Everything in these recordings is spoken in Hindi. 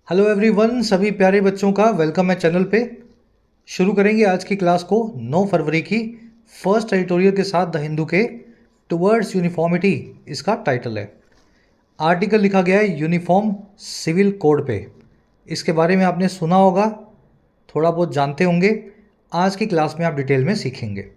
हेलो एवरीवन, सभी प्यारे बच्चों का वेलकम है चैनल पे। शुरू करेंगे आज की क्लास को 9 फरवरी की फर्स्ट एडिटोरियल के साथ द हिंदू के टुवर्ड्स यूनिफॉर्मिटी इसका टाइटल है। आर्टिकल लिखा गया है यूनिफॉर्म सिविल कोड पे। इसके बारे में आपने सुना होगा, थोड़ा बहुत जानते होंगे। आज की क्लास में आप डिटेल में सीखेंगे।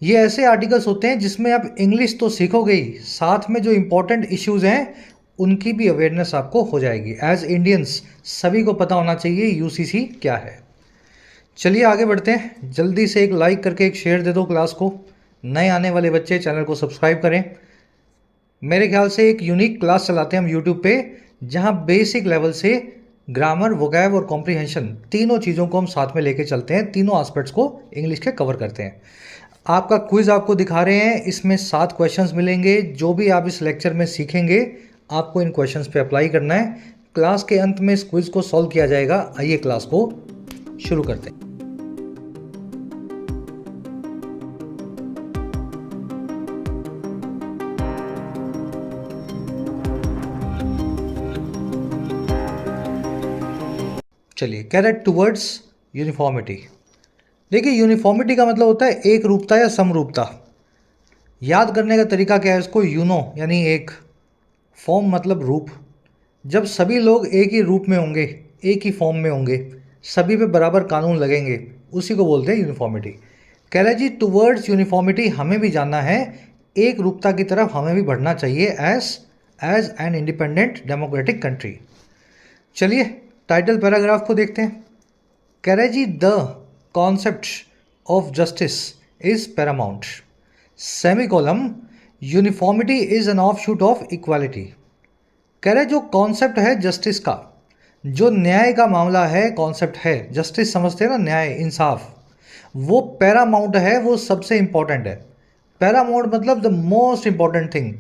ये ऐसे आर्टिकल्स होते हैं जिसमें आप इंग्लिश तो सीखोगे ही, साथ में जो इम्पोर्टेंट इश्यूज़ हैं उनकी भी अवेयरनेस आपको हो जाएगी। एज इंडियंस सभी को पता होना चाहिए यूसीसी क्या है। चलिए आगे बढ़ते हैं। जल्दी से एक लाइक करके एक शेयर दे दो क्लास को। नए आने वाले बच्चे चैनल को सब्सक्राइब करें। मेरे ख्याल से एक यूनिक क्लास चलाते हैं हम यूट्यूब पे, जहां बेसिक लेवल से ग्रामर, वोकैब और कॉम्प्रीहेंशन तीनों चीज़ों को हम साथ में लेके चलते हैं। तीनों एस्पेक्ट्स को इंग्लिश के कवर करते हैं। आपका क्विज आपको दिखा रहे हैं, इसमें 7 क्वेश्चंस मिलेंगे। जो भी आप इस लेक्चर में सीखेंगे आपको इन क्वेश्चंस पे अप्लाई करना है। क्लास के अंत में इस क्विज को सॉल्व किया जाएगा। आइए क्लास को शुरू करते हैं। चलिए, कह रहे टुवर्ड्स यूनिफॉर्मिटी। देखिए, यूनिफॉर्मिटी का मतलब होता है एक रूपता या समरूपता। याद करने का तरीका क्या है इसको? यूनो यानी एक, फॉर्म मतलब रूप। जब सभी लोग एक ही रूप में होंगे, एक ही फॉर्म में होंगे, सभी पे बराबर कानून लगेंगे, उसी को बोलते हैं यूनिफॉर्मिटी। कह रहे जी टुवर्ड्स यूनिफॉर्मिटी, हमें भी जानना है, एक रूपता की तरफ हमें भी बढ़ना चाहिए as an independent democratic country. चलिए टाइटल पैराग्राफ को देखते हैं। कह रहे जी the concept of justice is paramount, semicolon, uniformity is an offshoot of equality. कह रहे जो कॉन्सेप्ट है जस्टिस का, जो न्याय का मामला है, कॉन्सेप्ट है जस्टिस, समझते हैं ना, न्याय, इंसाफ, वो पैरामाउंट है, वो सबसे इंपॉर्टेंट है। पैरामाउंट मतलब द मोस्ट इंपॉर्टेंट थिंग,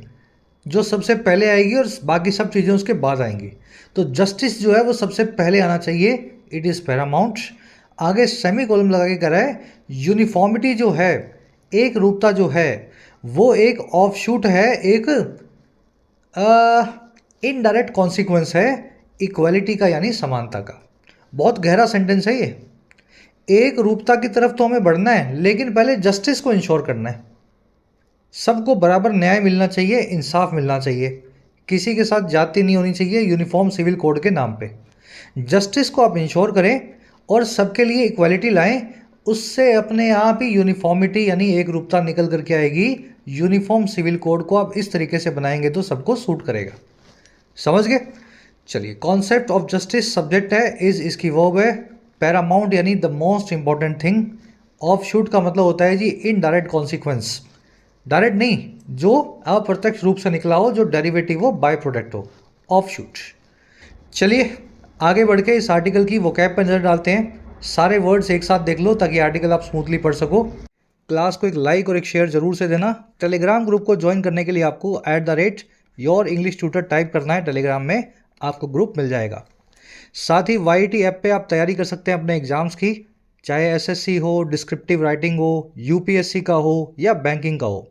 जो सबसे पहले आएगी और बाकी सब चीज़ें उसके बाद आएंगी। तो जस्टिस जो है वो सबसे पहले आना चाहिए, इट इज़ पैरामाउंट। आगे सेमी कोलम लगा के कह रहा है यूनिफॉर्मिटी जो है, एक रूपता जो है, वो एक ऑफशूट है, एक इनडायरेक्ट कॉन्सिक्वेंस है इक्वालिटी का, यानी समानता का। बहुत गहरा सेंटेंस है ये। एक रूपता की तरफ तो हमें बढ़ना है, लेकिन पहले जस्टिस को इंश्योर करना है। सबको बराबर न्याय मिलना चाहिए, इंसाफ मिलना चाहिए, किसी के साथ जाति नहीं होनी चाहिए यूनिफॉर्म सिविल कोड के नाम पे। जस्टिस को आप इंश्योर करें और सबके लिए इक्वालिटी लाएं, उससे अपने आप ही यूनिफॉर्मिटी यानी एक रूपता निकल करके आएगी। यूनिफॉर्म सिविल कोड को आप इस तरीके से बनाएंगे तो सबको सूट करेगा। समझ गए? चलिए, कॉन्सेप्ट ऑफ जस्टिस सब्जेक्ट है, इज इसकी वर्ब है, पैरामाउंट यानी the most important thing, of shoot का मतलब होता है जी इनडायरेक्ट कॉन्सिक्वेंस, डायरेक्ट नहीं, जो अप्रत्यक्ष रूप से निकला हो, जो डेरिवेटिव हो, बाय प्रोडक्ट हो, ऑफ शूट। चलिए आगे बढ़ के इस आर्टिकल की वोकैब पर नजर डालते हैं। सारे वर्ड्स एक साथ देख लो ताकि आर्टिकल आप स्मूथली पढ़ सको। क्लास को एक लाइक और एक शेयर जरूर से देना। टेलीग्राम ग्रुप को ज्वाइन करने के लिए आपको @योर इंग्लिश ट्यूटर टाइप करना है, टेलीग्राम में आपको ग्रुप मिल जाएगा। साथ ही YT ऐप पे आप तैयारी कर सकते हैं अपने एग्जाम्स की, चाहे SSC हो, डिस्क्रिप्टिव राइटिंग हो, UPSC का हो या बैंकिंग का हो।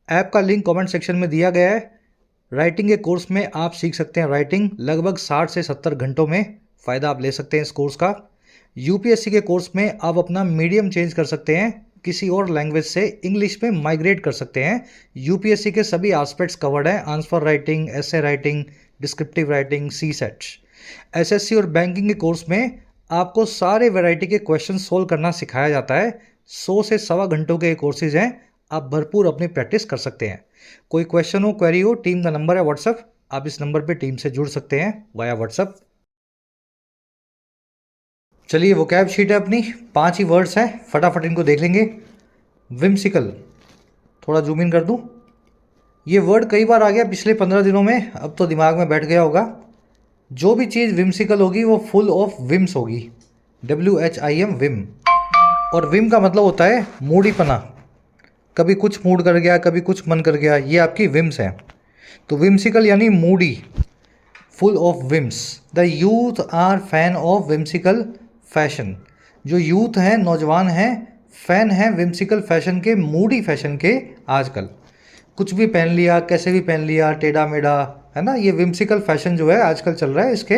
ऐप का लिंक कमेंट सेक्शन में दिया गया है। राइटिंग के कोर्स में आप सीख सकते हैं राइटिंग, लगभग 60 से 70 घंटों में फ़ायदा आप ले सकते हैं इस कोर्स का। UPSC के कोर्स में आप अपना मीडियम चेंज कर सकते हैं, किसी और लैंग्वेज से इंग्लिश में माइग्रेट कर सकते हैं। UPSC के सभी एस्पेक्ट्स कवर्ड हैं, answer writing, essay writing, descriptive writing, CSET। SSC और बैंकिंग के कोर्स में आपको सारे वैरायटी के क्वेश्चन सोल्व करना सिखाया जाता है। 100 से 1.25 घंटों के कोर्सेज हैं, आप भरपूर अपनी प्रैक्टिस कर सकते हैं। कोई क्वेश्चन हो, क्वेरी हो, टीम का नंबर है व्हाट्सएप, आप इस नंबर पे टीम से जुड़ सकते हैं वाया व्हाट्सएप। चलिए वोकैब शीट है अपनी, 5 ही वर्ड्स हैं, फटाफट इनको देख लेंगे। विम्सिकल, थोड़ा जूम इन कर दूं। ये वर्ड कई बार आ गया पिछले 15 दिनों में, अब तो दिमाग में बैठ गया होगा। जो भी चीज़ विम्सिकल होगी वो फुल ऑफ विम्स होगी, WHIM, विम। और विम का मतलब होता है मूडीपना, कभी कुछ मूड कर गया, कभी कुछ मन कर गया, ये आपकी विम्स हैं। तो विम्सिकल यानी moody, full of whims. The youth are fan of whimsical fashion, जो यूथ हैं, नौजवान हैं, फैन हैं विम्सिकल फैशन के, मूडी फैशन के। आजकल कुछ भी पहन लिया, कैसे भी पहन लिया, टेढ़ा मेढ़ा, है ना, ये विम्सिकल फैशन जो है आजकल चल रहा है, इसके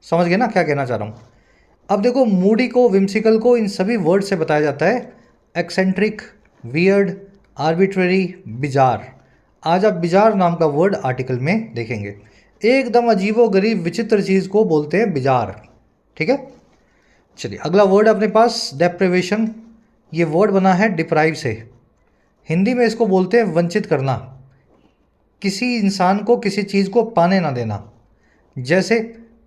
समझ गए ना क्या कहना चाह रहा हूँ। अब देखो, मूडी को, विम्सिकल को इन सभी वर्ड से बताया जाता है एक्सेंट्रिक, वियर्ड, आर्बिट्रेरी, बिजार। आज आप बिजार नाम का वर्ड आर्टिकल में देखेंगे। एकदम अजीबो गरीब विचित्र चीज़ को बोलते हैं बिजार। ठीक है, चलिए अगला वर्ड अपने पास डेप्रिवेशन। ये वर्ड बना है डिप्राइव से। हिंदी में इसको बोलते हैं वंचित करना, किसी इंसान को किसी चीज़ को पाने ना देना। जैसे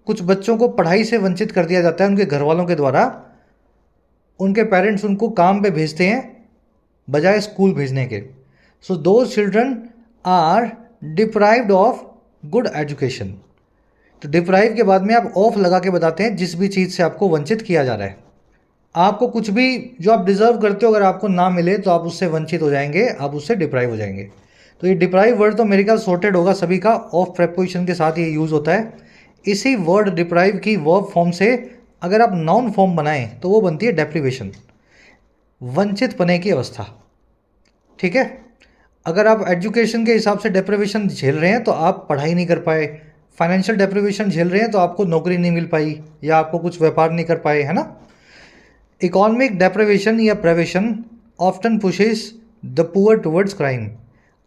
कुछ बच्चों को पढ़ाई से वंचित कर दिया जाता है उनके घर वालों के द्वारा। उनके पेरेंट्स उनको काम पे भेजते हैं बजाय स्कूल भेजने के। So those children are deprived of good education. तो डिप्राइव के बाद में आप ऑफ लगा के बताते हैं जिस भी चीज़ से आपको वंचित किया जा रहा है। आपको कुछ भी जो आप डिज़र्व करते हो अगर आपको ना मिले तो आप उससे वंचित हो जाएंगे, आप उससे डिप्राइव हो जाएंगे। तो ये डिप्राइव वर्ड तो मेरे ख्याल सॉर्टेड होगा सभी का, ऑफ प्रेपोजिशन के साथ ये यूज़ होता है। इसी वर्ड डिप्राइव की वर्ब फॉर्म से अगर आप नाउन फॉर्म बनाएं तो वो बनती है डेप्रिवेशन, वंचित पने की अवस्था। ठीक है, अगर आप एजुकेशन के हिसाब से डेप्रिवेशन झेल रहे हैं तो आप पढ़ाई नहीं कर पाए, फाइनेंशियल डेप्रिवेशन झेल रहे हैं तो आपको नौकरी नहीं मिल पाई या आपको कुछ व्यापार नहीं कर पाए, है ना। इकोनॉमिक डेप्रिवेशन या privation often pushes the poor towards crime.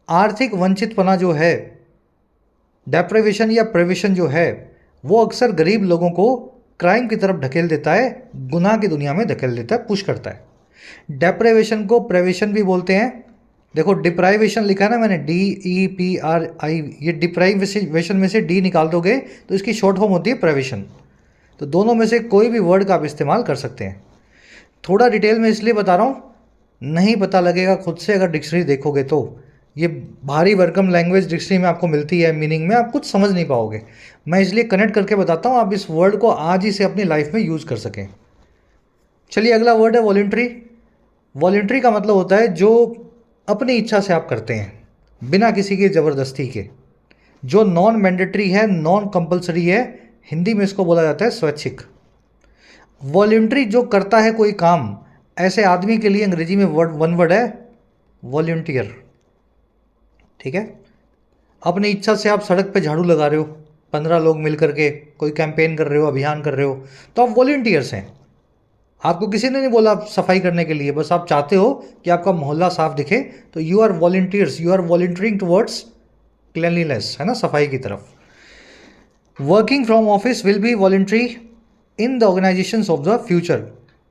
आर्थिक वंचितपना जो है, डेप्रिवेशन या प्रेवेशन जो है, वो अक्सर गरीब लोगों को क्राइम की तरफ ढकेल देता है, गुनाह की दुनिया में धकेल देता है, पुश करता है। डेप्रिवेशन को प्रेवेशन भी बोलते हैं। देखो डिप्राइवेशन लिखा है ना मैंने, DEPRI, ये डिप्राइवेशन में से डी निकाल दोगे तो इसकी शॉर्ट फॉर्म होती है प्रेवेशन। तो दोनों में से कोई भी वर्ड का आप इस्तेमाल कर सकते हैं। थोड़ा डिटेल में इसलिए बता रहा हूँ, नहीं पता लगेगा खुद से अगर डिक्शनरी देखोगे तो। ये भारी भरकम लैंग्वेज डिक्शनरी में आपको मिलती है, मीनिंग में आप कुछ समझ नहीं पाओगे। मैं इसलिए कनेक्ट करके बताता हूँ, आप इस वर्ड को आज ही से अपनी लाइफ में यूज़ कर सकें। चलिए अगला वर्ड है वॉलंटरी। वॉलंटरी का मतलब होता है जो अपनी इच्छा से आप करते हैं, बिना किसी की ज़बरदस्ती के, जो नॉन मैंडेटरी है, नॉन कंपल्सरी है। हिंदी में इसको बोला जाता है स्वैच्छिक। वॉलंटरी जो करता है कोई काम, ऐसे आदमी के लिए अंग्रेजी में वन वर्ड है वॉलंटियर। ठीक है, अपनी इच्छा से आप सड़क पे झाड़ू लगा रहे हो, 15 लोग मिल करके कोई कैंपेन कर रहे हो, अभियान कर रहे हो, तो आप वॉलंटियर्स हैं। आपको किसी ने नहीं बोला सफाई करने के लिए, बस आप चाहते हो कि आपका मोहल्ला साफ दिखे, तो you are volunteers, you are volunteering towards cleanliness, है ना, सफाई की तरफ। Working from office will be voluntary in the organisations of the future.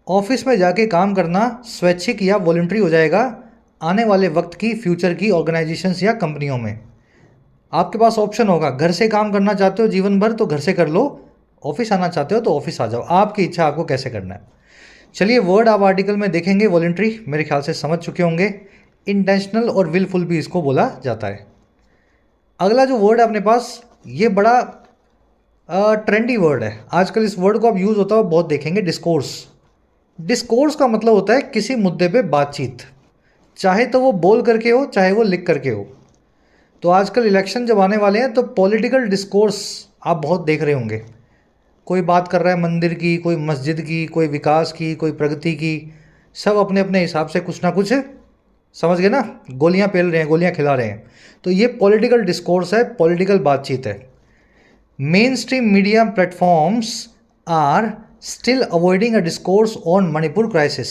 Office में जाके काम करना स्वैच्छिक या वॉलंटरी हो जाएगा आने वाले वक्त की, फ्यूचर की ऑर्गेनाइजेशंस या कंपनियों में। आपके पास ऑप्शन होगा, घर से काम करना चाहते हो जीवन भर तो घर से कर लो, ऑफिस आना चाहते हो तो ऑफिस आ जाओ, आपकी इच्छा आपको कैसे करना है। चलिए वर्ड आप आर्टिकल में देखेंगे वॉलंटरी, मेरे ख्याल से समझ चुके होंगे। इंटेंशनल और विलफुल भी इसको बोला जाता है। अगला जो वर्ड है अपने पास, ये बड़ा ट्रेंडी वर्ड है आजकल, इस वर्ड को आप यूज़ होता हुआ बहुत देखेंगे, डिस्कोर्स। डिस्कोर्स का मतलब होता है किसी मुद्दे पे बातचीत, चाहे तो वो बोल करके हो चाहे वो लिख करके हो। तो आजकल इलेक्शन जब आने वाले हैं तो पॉलिटिकल डिस्कोर्स आप बहुत देख रहे होंगे। कोई बात कर रहा है मंदिर की, कोई मस्जिद की, कोई विकास की, कोई प्रगति की, सब अपने अपने हिसाब से कुछ ना कुछ, समझ गए ना, गोलियां पेल रहे हैं, गोलियां खिला रहे हैं। तो ये पॉलिटिकल डिस्कोर्स है, पॉलिटिकल बातचीत है। Mainstream media platforms are still avoiding a discourse on Manipur crisis.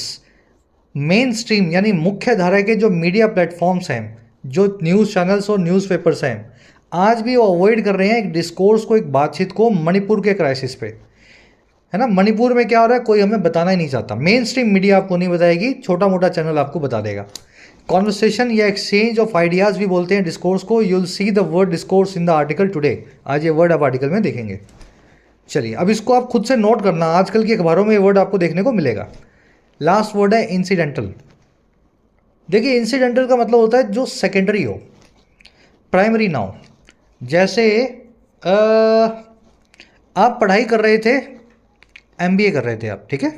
Mainstream यानी मुख्य धारा के जो मीडिया प्लेटफॉर्म्स हैं, जो न्यूज़ चैनल्स और न्यूज़पेपर्स हैं, आज भी वो अवॉइड कर रहे हैं एक डिस्कोर्स को, एक बातचीत को मणिपुर के क्राइसिस पे, है ना। मणिपुर में क्या हो रहा है कोई हमें बताना ही नहीं चाहता, मेन स्ट्रीम मीडिया आपको नहीं बताएगी, छोटा मोटा चैनल आपको बता देगा। कॉन्वर्सेशन या एक्सचेंज ऑफ आइडियाज़ भी बोलते हैं डिस्कोर्स को। You will see the word discourse in the article today. आज ये वर्ड आप आर्टिकल में देखेंगे। चलिए अब इसको आप खुद से नोट करना, आजकल की अखबारों में ये वर्ड आपको देखने को मिलेगा। लास्ट वर्ड है इंसिडेंटल। देखिए इंसिडेंटल का मतलब होता है जो सेकेंडरी हो, प्राइमरी ना हो। जैसे आप पढ़ाई कर रहे थे, MBA कर रहे थे आप, ठीक है,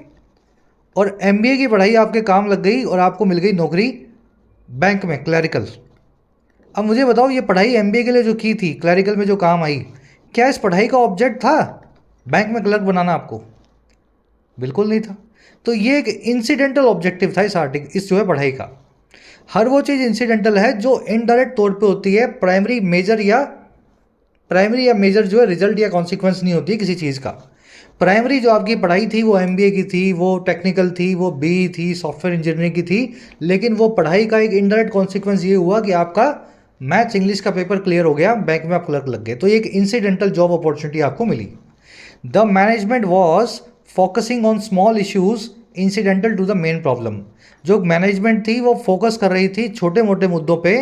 और MBA की पढ़ाई आपके काम लग गई और आपको मिल गई नौकरी बैंक में, क्लैरिकल। अब मुझे बताओ ये पढ़ाई MBA के लिए जो की थी, क्लैरिकल में जो काम आई, क्या इस पढ़ाई का ऑब्जेक्ट था बैंक में क्लर्क बनाना आपको? बिल्कुल नहीं था। तो ये एक इंसिडेंटल ऑब्जेक्टिव था इस जो है पढ़ाई का। हर वो चीज़ इंसिडेंटल है जो इनडायरेक्ट तौर पे होती है प्राइमरी, मेजर या प्राइमरी या मेजर जो है रिजल्ट या कॉन्सिक्वेंस नहीं होती है किसी चीज़ का। प्राइमरी जो आपकी पढ़ाई थी वो एमबीए की थी, वो टेक्निकल थी, वो बीई थी, सॉफ्टवेयर इंजीनियरिंग की थी, लेकिन वो पढ़ाई का एक इनडायरेक्ट कॉन्सिक्वेंस ये हुआ कि आपका मैथ्स इंग्लिश का पेपर क्लियर हो गया, बैंक में आप क्लर्क लग गए, तो ये एक इंसिडेंटल जॉब अपॉर्चुनिटी आपको मिली। The management was focusing on small issues incidental to the main problem. जो मैनेजमेंट थी वो फोकस कर रही थी छोटे मोटे मुद्दों पे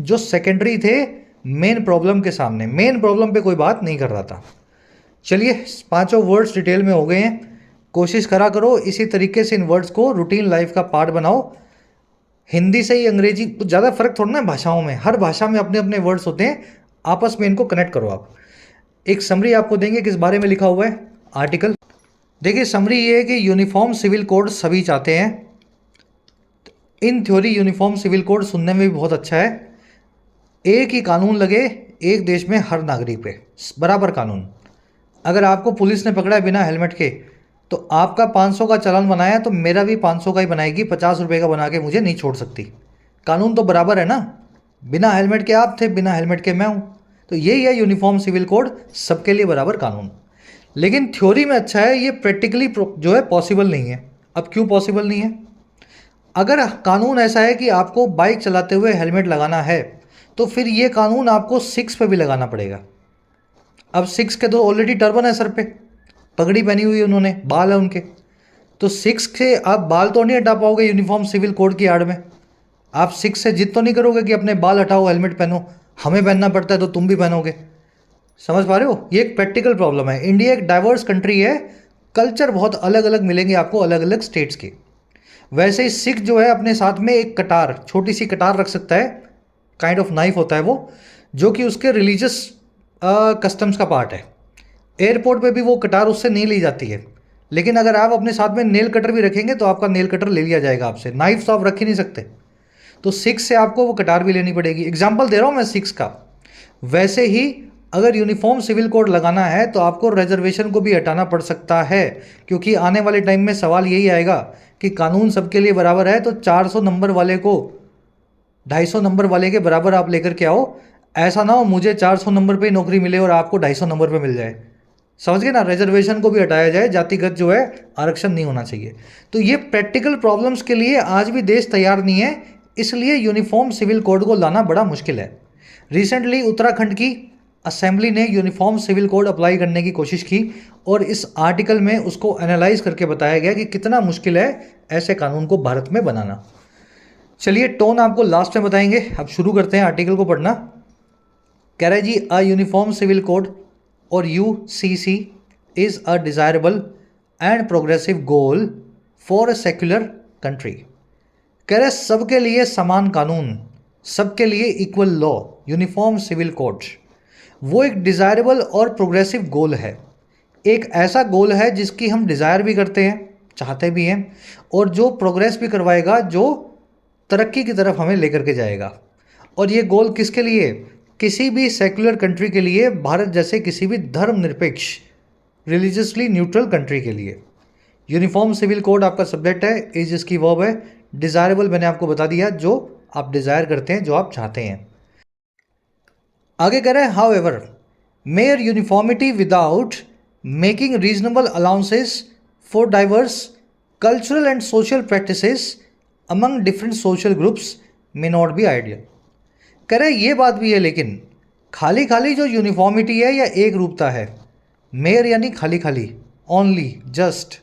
जो सेकेंडरी थे मेन प्रॉब्लम के सामने, मेन प्रॉब्लम पे कोई बात नहीं कर रहा था। चलिए, पांचों वर्ड्स डिटेल में हो गए हैं। कोशिश करा करो इसी तरीके से इन वर्ड्स को रूटीन लाइफ का पार्ट बनाओ। हिंदी से ही अंग्रेजी कुछ ज़्यादा फर्क थोड़ा ना भाषाओं में, हर भाषा में अपने अपने वर्ड्स होते हैं, आपस में इनको कनेक्ट करो आप। एक समरी आपको देंगे किस बारे में लिखा हुआ है आर्टिकल। देखिए समरी ये है कि यूनिफॉर्म सिविल कोड सभी चाहते हैं। In theory uniform civil code सुनने में भी बहुत अच्छा है। एक ही कानून लगे एक देश में हर नागरिक पे, बराबर कानून। अगर आपको पुलिस ने पकड़ा है बिना हेलमेट के तो आपका 500 का चालान बनाया तो मेरा भी 500 का ही बनाएगी, 50 रुपये का बना के मुझे नहीं छोड़ सकती। कानून तो बराबर है ना, बिना हेलमेट के आप थे, बिना हेलमेट के मैं हूँ। तो यही है यूनिफॉर्म सिविल कोड, सबके लिए बराबर कानून। लेकिन थ्योरी में अच्छा है, ये प्रैक्टिकली जो है पॉसिबल नहीं है। अब क्यों पॉसिबल नहीं है? अगर कानून ऐसा है कि आपको बाइक चलाते हुए हेलमेट लगाना है तो फिर ये कानून आपको 6 पे भी लगाना पड़ेगा। अब 6 के तो ऑलरेडी टर्बन है सर पे, पगड़ी पहनी हुई है उन्होंने, बाल है उनके, तो 6 से आप बाल तो नहीं हटा पाओगे यूनिफॉर्म सिविल कोड की आड़ में। आप 6 से जिद तो नहीं करोगे कि अपने बाल हटाओ हेलमेट पहनो, हमें पहनना पड़ता है तो तुम भी पहनोगे। समझ पा रहे हो? ये एक प्रैक्टिकल प्रॉब्लम है। इंडिया एक डाइवर्स कंट्री है, कल्चर बहुत अलग अलग मिलेंगे आपको अलग अलग स्टेट्स के। वैसे ही सिख जो है अपने साथ में एक कटार, छोटी सी कटार रख सकता है, काइंड ऑफ नाइफ होता है वो, जो कि उसके रिलीजियस कस्टम्स का पार्ट है। एयरपोर्ट पे भी वो कटार उससे नहीं ली जाती है, लेकिन अगर आप अपने साथ में नेल कटर भी रखेंगे तो आपका नेल कटर ले लिया जाएगा आपसे। नाइफ तो आप रख ही नहीं सकते, तो सिक्स से आपको वो कटार भी लेनी पड़ेगी। एग्जाम्पल दे रहा हूँ मैं सिक्स का। वैसे ही अगर यूनिफॉर्म सिविल कोड लगाना है तो आपको रिजर्वेशन को भी हटाना पड़ सकता है, क्योंकि आने वाले टाइम में सवाल यही आएगा कि कानून सबके लिए बराबर है, तो 400 नंबर वाले को 250 नंबर वाले के बराबर आप लेकर के आओ। ऐसा ना हो मुझे 400 नंबर पे नौकरी मिले और आपको 250 नंबर पे मिल जाए। समझ गए ना? रिजर्वेशन को भी हटाया जाए, जातिगत जो है आरक्षण नहीं होना चाहिए। तो ये प्रैक्टिकल प्रॉब्लम्स के लिए आज भी देश तैयार नहीं है, इसलिए यूनिफॉर्म सिविल कोड को लाना बड़ा मुश्किल है। रिसेंटली उत्तराखंड की असेंबली ने यूनिफॉर्म सिविल कोड अप्लाई करने की कोशिश की और इस आर्टिकल में उसको एनालाइज करके बताया गया कि कितना मुश्किल है ऐसे कानून को भारत में बनाना। चलिए टोन आपको लास्ट में बताएंगे, अब शुरू करते हैं आर्टिकल को पढ़ना। कह रहा है जी, अ यूनिफॉर्म सिविल कोड और UCC is a desirable and progressive goal for a secular country. कह रहे सबके लिए समान कानून, सबके लिए equal law, uniform civil code, वो एक डिज़ायरेबल और प्रोग्रेसिव गोल है। एक ऐसा गोल है जिसकी हम डिज़ायर भी करते हैं, चाहते भी हैं, और जो प्रोग्रेस भी करवाएगा, जो तरक्की की तरफ हमें लेकर के जाएगा। और ये गोल किसके लिए? किसी भी सेक्युलर कंट्री के लिए, भारत जैसे किसी भी धर्मनिरपेक्ष रिलीजियसली न्यूट्रल कंट्री के लिए। यूनिफॉर्म सिविल कोड आपका सब्जेक्ट है, इज इसकी वर्ब है, डिज़ायरेबल मैंने आपको बता दिया, जो आप डिज़ायर करते हैं, जो आप चाहते हैं। आगे कह रहे हैं, how ever mayor uniformity without making reasonable allowances for diverse cultural and social practices among different social groups may not be ideal. कह रहे ये बात भी है, लेकिन खाली खाली जो यूनिफॉर्मिटी है या एक रूपता है, मेयर यानी खाली खाली, ओनली, जस्ट,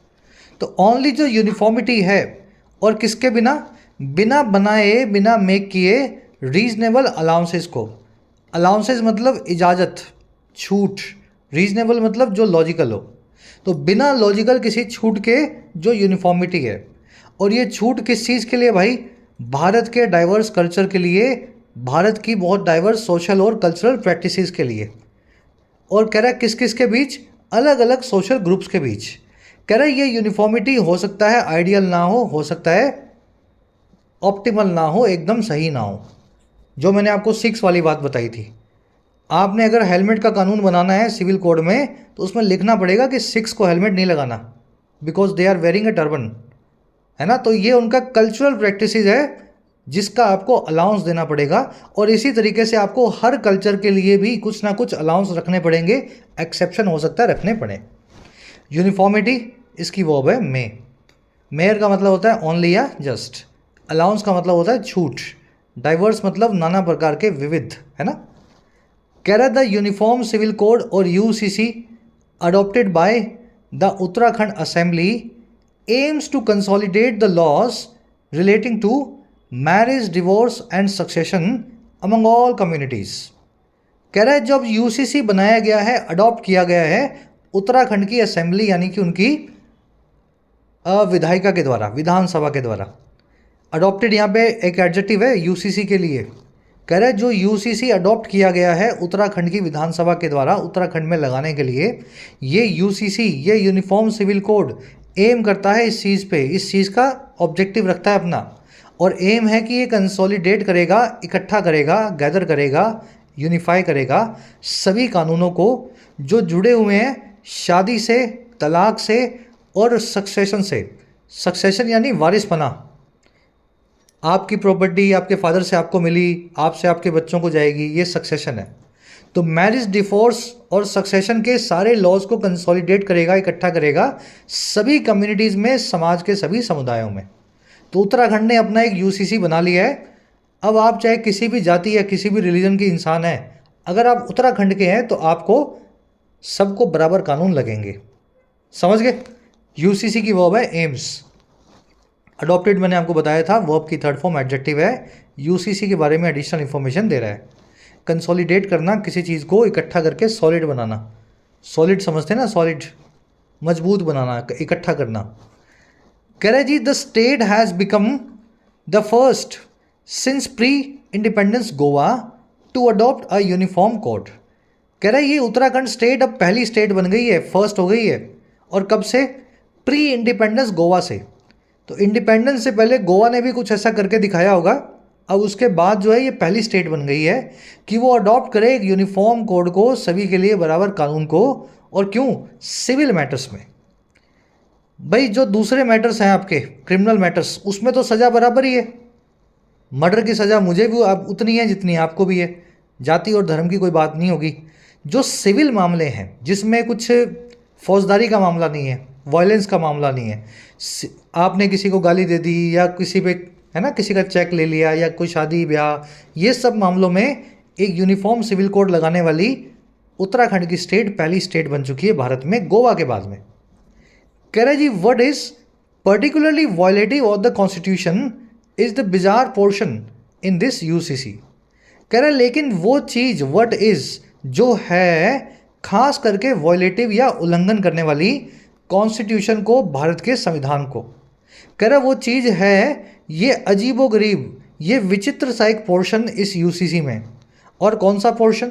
तो ओनली जो यूनिफॉर्मिटी है और किसके बिना? बिना बनाए, बिना मेक किए रीजनेबल अलाउंसेस को। अलाउंसेस मतलब इजाज़त, छूट, रीजनेबल मतलब जो लॉजिकल हो। तो बिना लॉजिकल किसी छूट के जो यूनिफॉर्मिटी है, और ये छूट किस चीज़ के लिए भाई? भारत के डाइवर्स कल्चर के लिए, भारत की बहुत डाइवर्स सोशल और कल्चरल प्रैक्टिसेस के लिए। और कह रहा है किस किस के बीच? अलग अलग सोशल ग्रुप्स के बीच। कह रहा है ये यूनिफॉर्मिटी हो सकता है आइडियल ना हो सकता है ऑप्टिमल ना हो, एकदम सही ना हो। जो मैंने आपको 6 वाली बात बताई थी, आपने अगर हेलमेट का कानून बनाना है सिविल कोड में तो उसमें लिखना पड़ेगा कि 6 को हेलमेट नहीं लगाना, because they are wearing a turban, है ना? तो ये उनका कल्चरल प्रैक्टिसेस है, जिसका आपको अलाउंस देना पड़ेगा, और इसी तरीके से आपको हर कल्चर के लिए भी कुछ ना कुछ अलाउंस रखने पड़ेंगे, एक्सेप्शन हो सकता है रखने पड़े। यूनिफॉर्मिटी इसकी वर्ब है मे। मेयर का मतलब होता है ओनली या जस्ट। अलाउंस का मतलब होता है छूट। डाइवर्स मतलब नाना प्रकार के विविध, है ना। कह रहा द यूनिफॉर्म सिविल कोड और UCC adopted by the Uttarakhand assembly aims to consolidate the laws relating to marriage, divorce and succession among all communities. कह रहा है जब यूसीसी बनाया गया है, अडॉप्ट किया गया है उत्तराखंड की असेंबली यानी कि उनकी विधायिका के द्वारा, विधानसभा के द्वारा। अडॉप्टेड यहाँ पे एक एडजेक्टिव है यूसीसी के लिए। कह रहे जो यूसीसी अडॉप्ट किया गया है उत्तराखंड की विधानसभा के द्वारा उत्तराखंड में लगाने के लिए, ये यूसीसी, ये यूनिफॉर्म सिविल कोड एम करता है इस चीज़ पे, इस चीज़ का ऑब्जेक्टिव रखता है अपना, और एम है कि ये कंसोलिडेट करेगा, इकट्ठा करेगा, गैदर करेगा, यूनिफाई करेगा सभी कानूनों को जो जुड़े हुए हैं शादी से, तलाक से और सक्सेशन से। सक्सेशन यानी वारिसपना, आपकी प्रॉपर्टी आपके फादर से आपको मिली, आपसे आपके बच्चों को जाएगी, ये सक्सेशन है। तो मैरिज, डिवोर्स और सक्सेशन के सारे लॉज को कंसोलिडेट करेगा, इकट्ठा करेगा सभी कम्युनिटीज़ में, समाज के सभी समुदायों में। तो उत्तराखंड ने अपना एक यूसीसी बना लिया है। अब आप चाहे किसी भी जाति या किसी भी रिलीजन के इंसान हैं, अगर आप उत्तराखंड के हैं तो आपको सबको बराबर कानून लगेंगे। समझ गए। यूसीसी की वर्ब है एम्स। अडॉप्टेड मैंने आपको बताया था, वर्ब की थर्ड फॉर्म एडजेक्टिव है। यूसीसी के बारे में एडिशनल इन्फॉर्मेशन दे रहा है। कंसोलिडेट करना, किसी चीज़ को इकट्ठा करके सॉलिड बनाना। सॉलिड समझते हैं ना, सॉलिड मजबूत बनाना, इकट्ठा करना। कह रहे जी the state has become the first since pre independence Goa to adopt a uniform code. कह रहे ये उत्तराखंड स्टेट अब पहली स्टेट बन गई है, फर्स्ट हो गई है। और कब से? प्री इंडिपेंडेंस गोवा से। तो इंडिपेंडेंस से पहले गोवा ने भी कुछ ऐसा करके दिखाया होगा, अब उसके बाद जो है ये पहली स्टेट बन गई है कि वो अडॉप्ट करे एक यूनिफॉर्म कोड को, सभी के लिए बराबर कानून को। और क्यों? सिविल मैटर्स में। भाई जो दूसरे मैटर्स हैं आपके क्रिमिनल मैटर्स, उसमें तो सज़ा बराबर ही है। मर्डर की सज़ा मुझे भी अब उतनी है जितनी आपको भी है, जाति और धर्म की कोई बात नहीं होगी। जो सिविल मामले हैं जिसमें कुछ फौजदारी का मामला नहीं है, वायलेंस का मामला नहीं है, आपने किसी को गाली दे दी या किसी पे, है ना, किसी का चेक ले लिया या कोई शादी ब्याह, ये सब मामलों में एक यूनिफॉर्म सिविल कोड लगाने वाली उत्तराखंड की स्टेट पहली स्टेट बन चुकी है भारत में, गोवा के बाद में। कह रहे जी what is particularly violative of the constitution is the bizarre portion in this UCC. कह रहे लेकिन वो चीज़ व्हाट इज जो है खास करके वायलेटिव या उल्लंघन करने वाली कॉन्स्टिट्यूशन को, भारत के संविधान को। कह रहा वो चीज़ है ये अजीबोगरीब, ये विचित्र सा एक पोर्शन इस यूसीसी में। और कौन सा portion?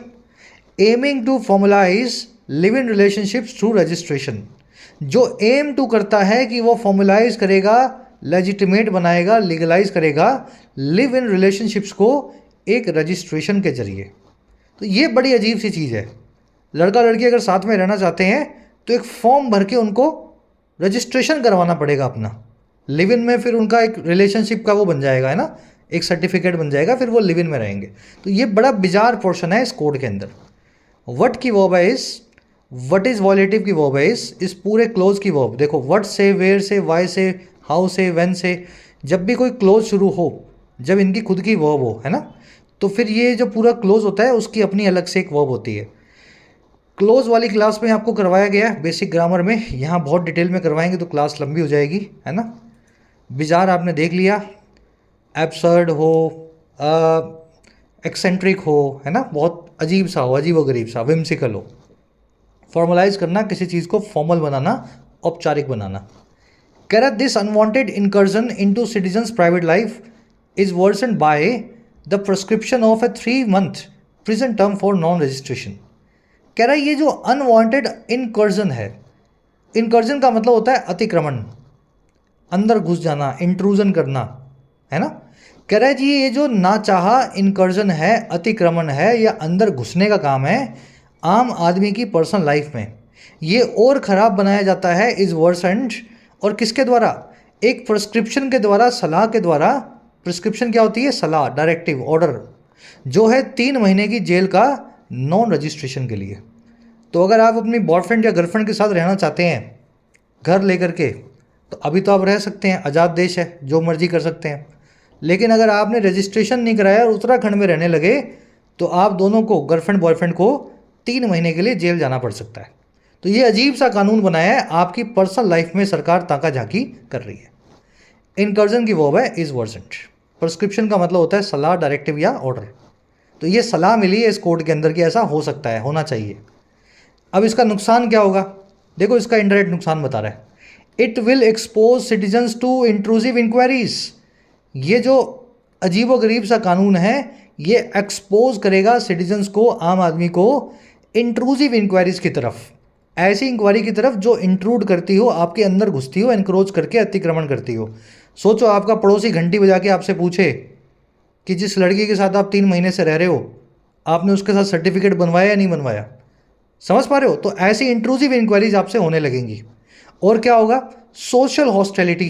Aiming to formalise live in relationships through registration, जो एम टू करता है कि वो फॉर्मुलाइज करेगा, लेजिटिमेट बनाएगा, लीगलाइज करेगा लिव इन रिलेशनशिप्स को एक रजिस्ट्रेशन के जरिए। तो ये बड़ी अजीब सी चीज़ है। लड़का लड़की अगर साथ में रहना चाहते हैं तो एक फॉर्म भर के उनको रजिस्ट्रेशन करवाना पड़ेगा अपना लिव इन में, फिर उनका एक रिलेशनशिप का वो बन जाएगा, है ना, एक सर्टिफिकेट बन जाएगा, फिर वो लिव इन में रहेंगे। तो ये बड़ा बिजार पोर्शन है इस कोड के अंदर। वट की वर्ब है इस, वट इज़ वॉलेटिव की वर्ब है इस पूरे क्लोज की वर्ब। देखो वट से, वेयर से, वाई से, हाउ से, व्हेन से, जब भी कोई क्लोज शुरू हो, जब इनकी खुद की वर्ब हो, है ना, तो फिर ये जो पूरा क्लोज होता है उसकी अपनी अलग से एक वर्ब होती है। क्लोज वाली क्लास में आपको करवाया गया है बेसिक ग्रामर में, यहाँ बहुत डिटेल में करवाएंगे तो क्लास लंबी हो जाएगी, है ना। बिजार आपने देख लिया, एब्सर्ड हो, एक्सेंट्रिक हो, है ना, बहुत अजीब सा हो, अजीब व गरीब सा, विम्सिकल हो। फॉर्मलाइज करना, किसी चीज़ को फॉर्मल बनाना, औपचारिक बनाना। कह रहा this unwanted incursion into citizens private life is worsened by the prescription of a 3 month prison term for non registration. कह रहा है ये जो अनवांटेड इनकर्जन है, इनकर्जन का मतलब होता है अतिक्रमण, अंदर घुस जाना, इंट्रूजन करना, है ना। कह रहा है जी ये जो ना चाहा इनकर्जन है, अतिक्रमण है या अंदर घुसने का काम है आम आदमी की पर्सनल लाइफ में, ये और ख़राब बनाया जाता है इस वर्सेंट, और किसके द्वारा? एक प्रिस्क्रिप्शन के द्वारा, सलाह के द्वारा प्रिस्क्रिप्शन क्या होती है? सलाह, डायरेक्टिव, ऑर्डर, जो है 3 महीने की जेल का नॉन रजिस्ट्रेशन के लिए। तो अगर आप अपनी बॉयफ्रेंड या गर्लफ्रेंड के साथ रहना चाहते हैं घर लेकर के, तो अभी तो आप रह सकते हैं, आज़ाद देश है, जो मर्जी कर सकते हैं। लेकिन अगर आपने रजिस्ट्रेशन नहीं कराया और उत्तराखंड में रहने लगे, तो आप दोनों को, गर्लफ्रेंड बॉयफ्रेंड को, 3 महीने के लिए जेल जाना पड़ सकता है। तो ये अजीब सा कानून बनाया है, आपकी पर्सनल लाइफ में सरकार ताका झाकी कर रही है। इनकर्जन की वर्ब है इज वर्सेंट। प्रिस्क्रिप्शन का मतलब होता है सलाह, डायरेक्टिव या ऑर्डर। तो ये सलाह मिली है इस कोर्ट के अंदर कि ऐसा हो सकता है, होना चाहिए। अब इसका नुकसान क्या होगा? देखो, इसका इनडायरेक्ट नुकसान बता रहा है। It will expose citizens to intrusive inquiries. ये जो अजीबो गरीब सा कानून है, ये एक्सपोज करेगा सिटीजन्स को, आम आदमी को, इंट्रूसिव इंक्वायरीज की तरफ, ऐसी इंक्वायरी की तरफ जो इंट्रूड करती हो, आपके अंदर घुसती हो, एनक्रोच करके अतिक्रमण करती हो। सोचो, आपका पड़ोसी घंटी बजा के आपसे पूछे कि जिस लड़की के साथ आप 3 महीने से रह रहे हो, आपने उसके साथ सर्टिफिकेट बनवाया या नहीं बनवाया। समझ पा रहे हो? तो ऐसी इंट्रूसिव इंक्वायरीज आपसे होने लगेंगी। और क्या होगा? Social hostility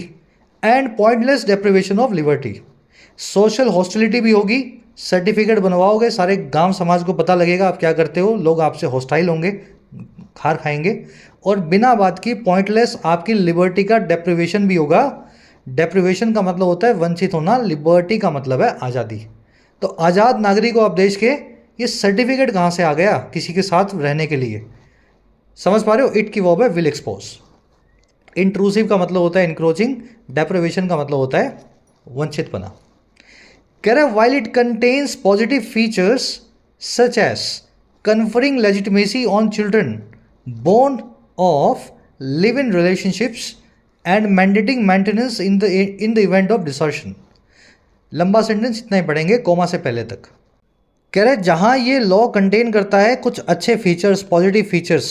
and pointless deprivation of liberty. Social hostility भी होगी, सर्टिफिकेट बनवाओगे, सारे गांव समाज को पता लगेगा आप क्या करते हो, लोग आपसे हॉस्टाइल होंगे, खार खाएंगे। और बिना बात की पॉइंटलेस आपकी लिबर्टी का डेप्रिवेशन भी होगा। डेप्रिवेशन का मतलब होता है वंचित होना, लिबर्टी का मतलब है आज़ादी। तो आज़ाद नागरिक हो आप देश के, ये सर्टिफिकेट कहाँ से आ गया किसी के साथ रहने के लिए? समझ पा रहे हो? इट की वर्ब है विल एक्सपोज। इंट्रूसिव का मतलब होता है इंक्रोचिंग, डेप्रिवेशन का मतलब होता है वंचित बना। कह रहा है while it contains positive features such as conferring legitimacy on children born of live-in relationships and mandating maintenance in the event of desertion। लंबा सेंटेंस इतना ही पढ़ेंगे कोमा से पहले तक। कह रहे जहाँ ये लॉ कंटेन करता है कुछ अच्छे फीचर्स, पॉजिटिव फीचर्स,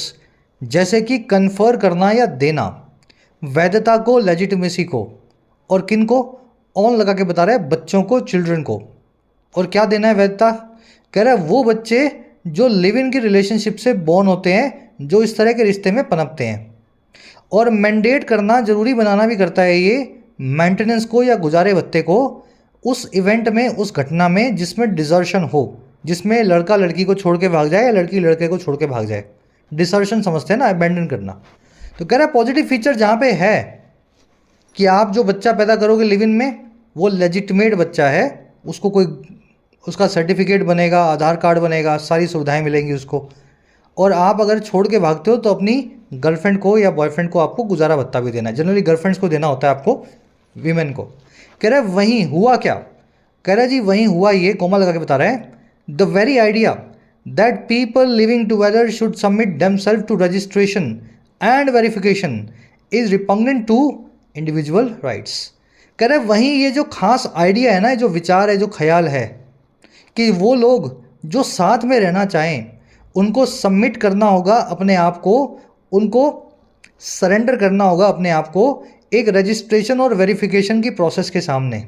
जैसे कि कन्फर करना या देना, वैधता को, लेजिटिमेसी को, और किन को? ऑन लगा के बता रहा है, बच्चों को, चिल्ड्रन को। और क्या देना है वैधता? कह रहा है वो बच्चे जो लिव इन की रिलेशनशिप से बॉर्न होते हैं, जो इस तरह के रिश्ते में पनपते हैं। और मैंडेट करना, जरूरी बनाना भी करता है ये, मेंटेनेंस को या गुजारे भत्ते को, उस इवेंट में, उस घटना में जिसमें डिजर्शन हो, जिसमें लड़का लड़की को छोड़ के भाग जाए या लड़की लड़के को छोड़ के भाग जाए। डिसर्शन समझते हैं ना, अबैंडन करना। तो कह रहा है पॉजिटिव फीचर जहाँ पे है कि आप जो बच्चा पैदा करोगे लिव इन में, वो लेजिटिमेट बच्चा है, उसको कोई, उसका सर्टिफिकेट बनेगा, आधार कार्ड बनेगा, सारी सुविधाएं मिलेंगी उसको। और आप अगर छोड़ के भागते हो तो अपनी गर्लफ्रेंड को या बॉयफ्रेंड को आपको गुजारा भत्ता भी देना है। जनरली गर्लफ्रेंड्स को देना होता है आपको, वीमेन को। कह रहा है वहीं हुआ क्या? कह रहा है जी वहीं हुआ ये, कोमा लगा के बता रहे हैं, the very idea that people living together should submit themselves to registration and verification is repugnant to individual rights. कह रहे हैं वहीं ये जो खास आइडिया है ना, जो विचार है, जो ख्याल है कि वो लोग जो साथ में रहना चाहें उनको सबमिट करना होगा अपने आप को, उनको सरेंडर करना होगा अपने आप को एक रजिस्ट्रेशन और वेरिफिकेशन की प्रोसेस के सामने।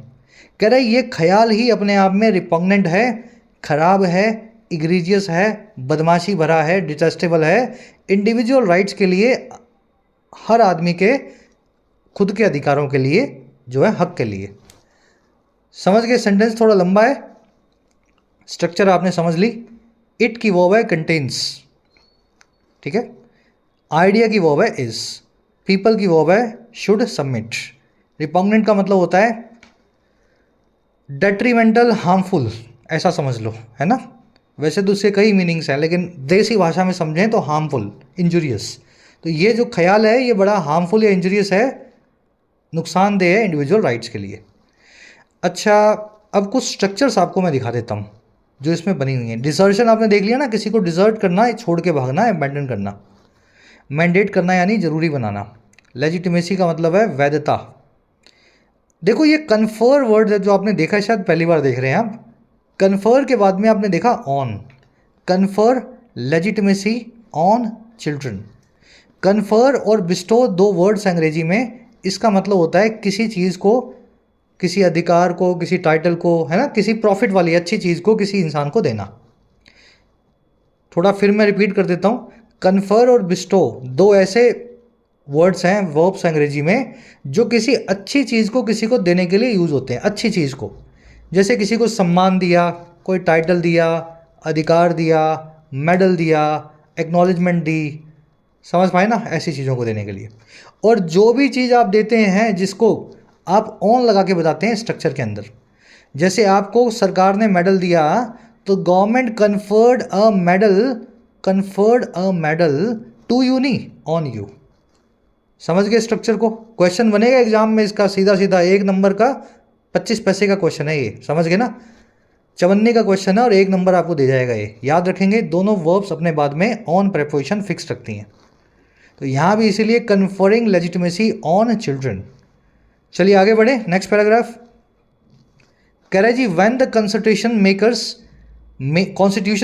कह रहे ये ख्याल ही अपने आप में रिपग्नेंट है, खराब है, इग्रीजियस है, बदमाशी भरा है, डिटेस्टेबल है इंडिविजुअल राइट्स के लिए, हर आदमी के खुद के अधिकारों के लिए, जो है हक के लिए। समझ गए? सेंटेंस थोड़ा लंबा है, स्ट्रक्चर आपने समझ ली। इट की वर्ब है कंटेन्स, ठीक है। आइडिया की वर्ब है इज, पीपल की वर्ब है शुड सबमिट। रिपग्नेंट का मतलब होता है डेट्रीमेंटल, हार्मफुल, ऐसा समझ लो, है ना। वैसे तो उसके कई मीनिंग्स हैं, लेकिन देसी भाषा में समझें तो हार्मफुल, इंजुरियस। तो ये जो ख्याल है ये बड़ा हार्मफुल या इंजुरियस है, नुकसानदेह है इंडिविजुअल राइट्स के लिए। अच्छा, अब कुछ स्ट्रक्चर्स आपको मैं दिखा देता हूँ जो इसमें बनी हुई हैं। डिसर्शन आपने देख लिया ना, किसी को डिसर्ट करना, छोड़ के भागना, अबैंडन करना। मैंडेट करना यानी जरूरी बनाना। लेजिटिमेसी का मतलब है वैधता। देखो ये कन्फर वर्ड जो आपने देखा, शायद पहली बार देख रहे हैं आप। कन्फर के बाद में आपने देखा on, confer legitimacy on children. Confer और बिस्टो दो वर्ड्स अंग्रेजी में, इसका मतलब होता है किसी चीज़ को, किसी अधिकार को, किसी टाइटल को, है ना, किसी प्रॉफिट वाली अच्छी चीज़ को किसी इंसान को देना। थोड़ा फिर मैं रिपीट कर देता हूँ, कन्फर और बिस्टो दो ऐसे वर्ड्स हैं, वर्ब्स अंग्रेजी में, जो किसी अच्छी चीज़ को किसी को देने के लिए यूज़ होते हैं, अच्छी चीज़ को। जैसे किसी को सम्मान दिया, कोई टाइटल दिया, अधिकार दिया, मेडल दिया, एक्नॉलेजमेंट दी, समझ पाए ना, ऐसी चीज़ों को देने के लिए। और जो भी चीज़ आप देते हैं जिसको आप ऑन लगा के बताते हैं स्ट्रक्चर के अंदर, जैसे आपको सरकार ने मेडल दिया तो government conferred a medal to you, नहीं ऑन यू। समझ गए स्ट्रक्चर को? क्वेश्चन बनेगा एग्जाम में इसका सीधा सीधा, 1 नंबर का 25 पैसे का क्वेश्चन है ये, समझ गए ना? 54 का क्वेश्चन है और 1 नंबर आपको दे जाएगा ये। याद रखेंगे दोनों वर्ब्स अपने बाद में ऑन प्रेपोजिशन फिक्स रखती हैं। तो यहाँ भी इसीलिए कन्फरिंग लेजिटिमेसी ऑन चिल्ड्रन। चलिए आगे बढ़े, नेक्स्ट पैराग्राफ। कह रहे जी when the constitution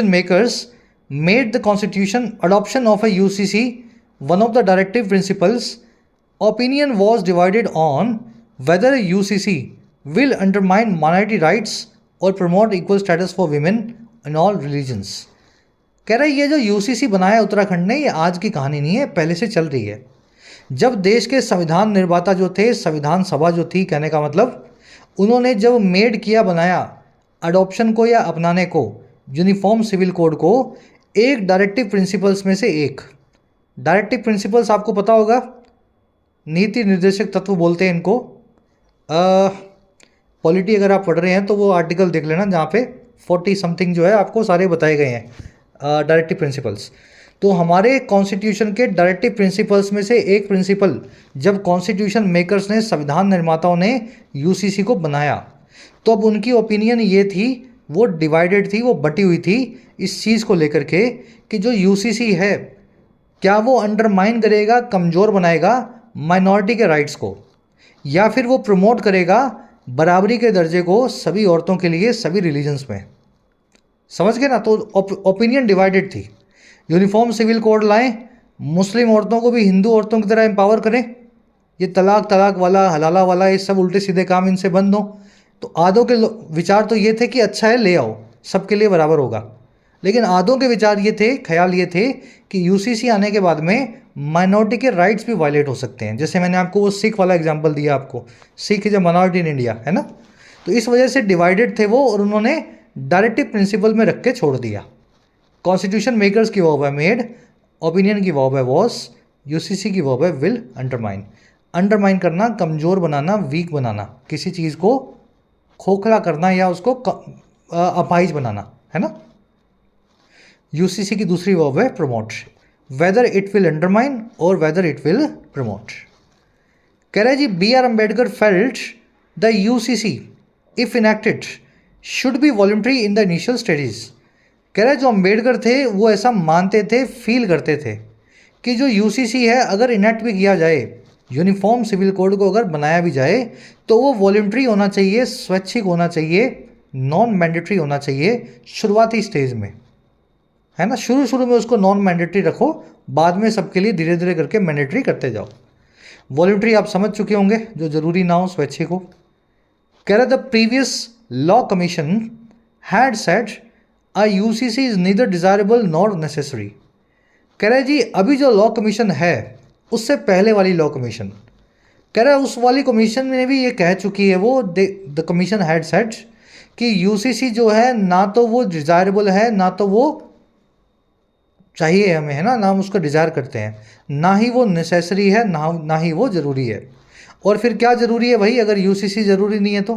makers made the constitution adoption of a UCC one of the directive principles, opinion was divided on whether a UCC will undermine minority rights or promote equal status for women in all religions। कह रहा है ये जो यूसीसी बनाया उत्तराखंड ने, ये आज की कहानी नहीं है, पहले से चल रही है। जब देश के संविधान निर्माता जो थे, संविधान सभा जो थी, कहने का मतलब उन्होंने जब मेड किया, बनाया अडॉप्शन को या अपनाने को, यूनिफॉर्म सिविल कोड को, एक डायरेक्टिव प्रिंसिपल्स में से एक। डायरेक्टिव प्रिंसिपल्स आपको पता होगा, नीति निर्देशक तत्व बोलते हैं इनको। पॉलिटी अगर आप पढ़ रहे हैं तो वो आर्टिकल देख लेना जहाँ पे 40 समथिंग जो है आपको सारे बताए गए हैं डायरेक्टिव प्रिंसिपल्स। तो हमारे कॉन्स्टिट्यूशन के डायरेक्टिव प्रिंसिपल्स में से एक प्रिंसिपल, जब कॉन्स्टिट्यूशन मेकर्स ने, संविधान निर्माताओं ने यूसीसी को बनाया, तो अब उनकी ओपिनियन ये थी, वो डिवाइडेड थी, वो बटी हुई थी इस चीज़ को लेकर के कि जो यूसीसी है क्या वो अंडरमाइन करेगा, कमज़ोर बनाएगा माइनॉरिटी के राइट्स को, या फिर वो प्रमोट करेगा बराबरी के दर्जे को सभी औरतों के लिए सभी रिलीजन्स में। समझ गए ना? तो ओपिनियन डिवाइडेड थी। यूनिफॉर्म सिविल कोड लाएं, मुस्लिम औरतों को भी हिंदू औरतों की तरह एम्पावर करें, ये तलाक वाला, हलाला वाला, ये सब उल्टे सीधे काम इनसे बंद हो। तो आधों के विचार तो ये थे कि अच्छा है ले आओ, सबके लिए बराबर होगा। लेकिन आधों के विचार ये थे, ख्याल ये थे कि यूसीसी आने के बाद में माइनॉरिटी के राइट्स भी वायलेट हो सकते हैं। जैसे मैंने आपको वो सिख वाला एग्जांपल दिया, आपको Sikh is a minority in India, है ना? तो इस वजह से डिवाइडेड थे वो, और उन्होंने डायरेक्टिव प्रिंसिपल में रख के छोड़ दिया। कॉन्स्टिट्यूशन मेकर्स की वर्ब है मेड, ओपिनियन की वर्ब है वॉज, यूसीसी की वर्ब है विल अंडरमाइन। अंडरमाइन करना, कमज़ोर बनाना, वीक बनाना, किसी चीज़ को खोखला करना या उसको अपाहिज बनाना, है ना? यूसीसी की दूसरी वर्ब है promote, whether it will undermine और वेदर इट विल प्रमोट। कह रहा है जी B R Ambedkar felt the UCC if enacted should be voluntary in the initial stages. कह रहा है जो अम्बेडकर थे वो ऐसा मानते थे, फील करते थे कि जो यूसीसी है अगर इनेक्ट भी किया जाए, यूनिफॉर्म सिविल कोड को अगर बनाया भी जाए, तो वो वॉलंटरी होना चाहिए, स्वैच्छिक होना चाहिए, नॉन मैंडेटरी होना चाहिए शुरुआती स्टेज में, है ना? शुरू में उसको नॉन मैंडेटरी रखो, बाद में सबके लिए धीरे धीरे करके मैंडेटरी करते जाओ। वॉलंटरी आप समझ चुके होंगे, जो जरूरी ना हो, स्वैच्छिक हो। कह रहा the previous law commission had said a UCC is neither desirable nor necessary. कह रहा है जी अभी जो लॉ कमीशन है उससे पहले वाली लॉ कमीशन, कह रहा है उस वाली कमीशन में भी ये कह चुकी है, वो द कमीशन हैड सेड कि यूसीसी जो है ना तो वो डिजायरेबल है, ना तो वो चाहिए हमें, है ना, ना हम उसको डिज़ायर करते हैं, ना ही वो नेसेसरी है, ना ही वो ज़रूरी है। और फिर क्या ज़रूरी है भाई अगर यूसीसी ज़रूरी नहीं है तो?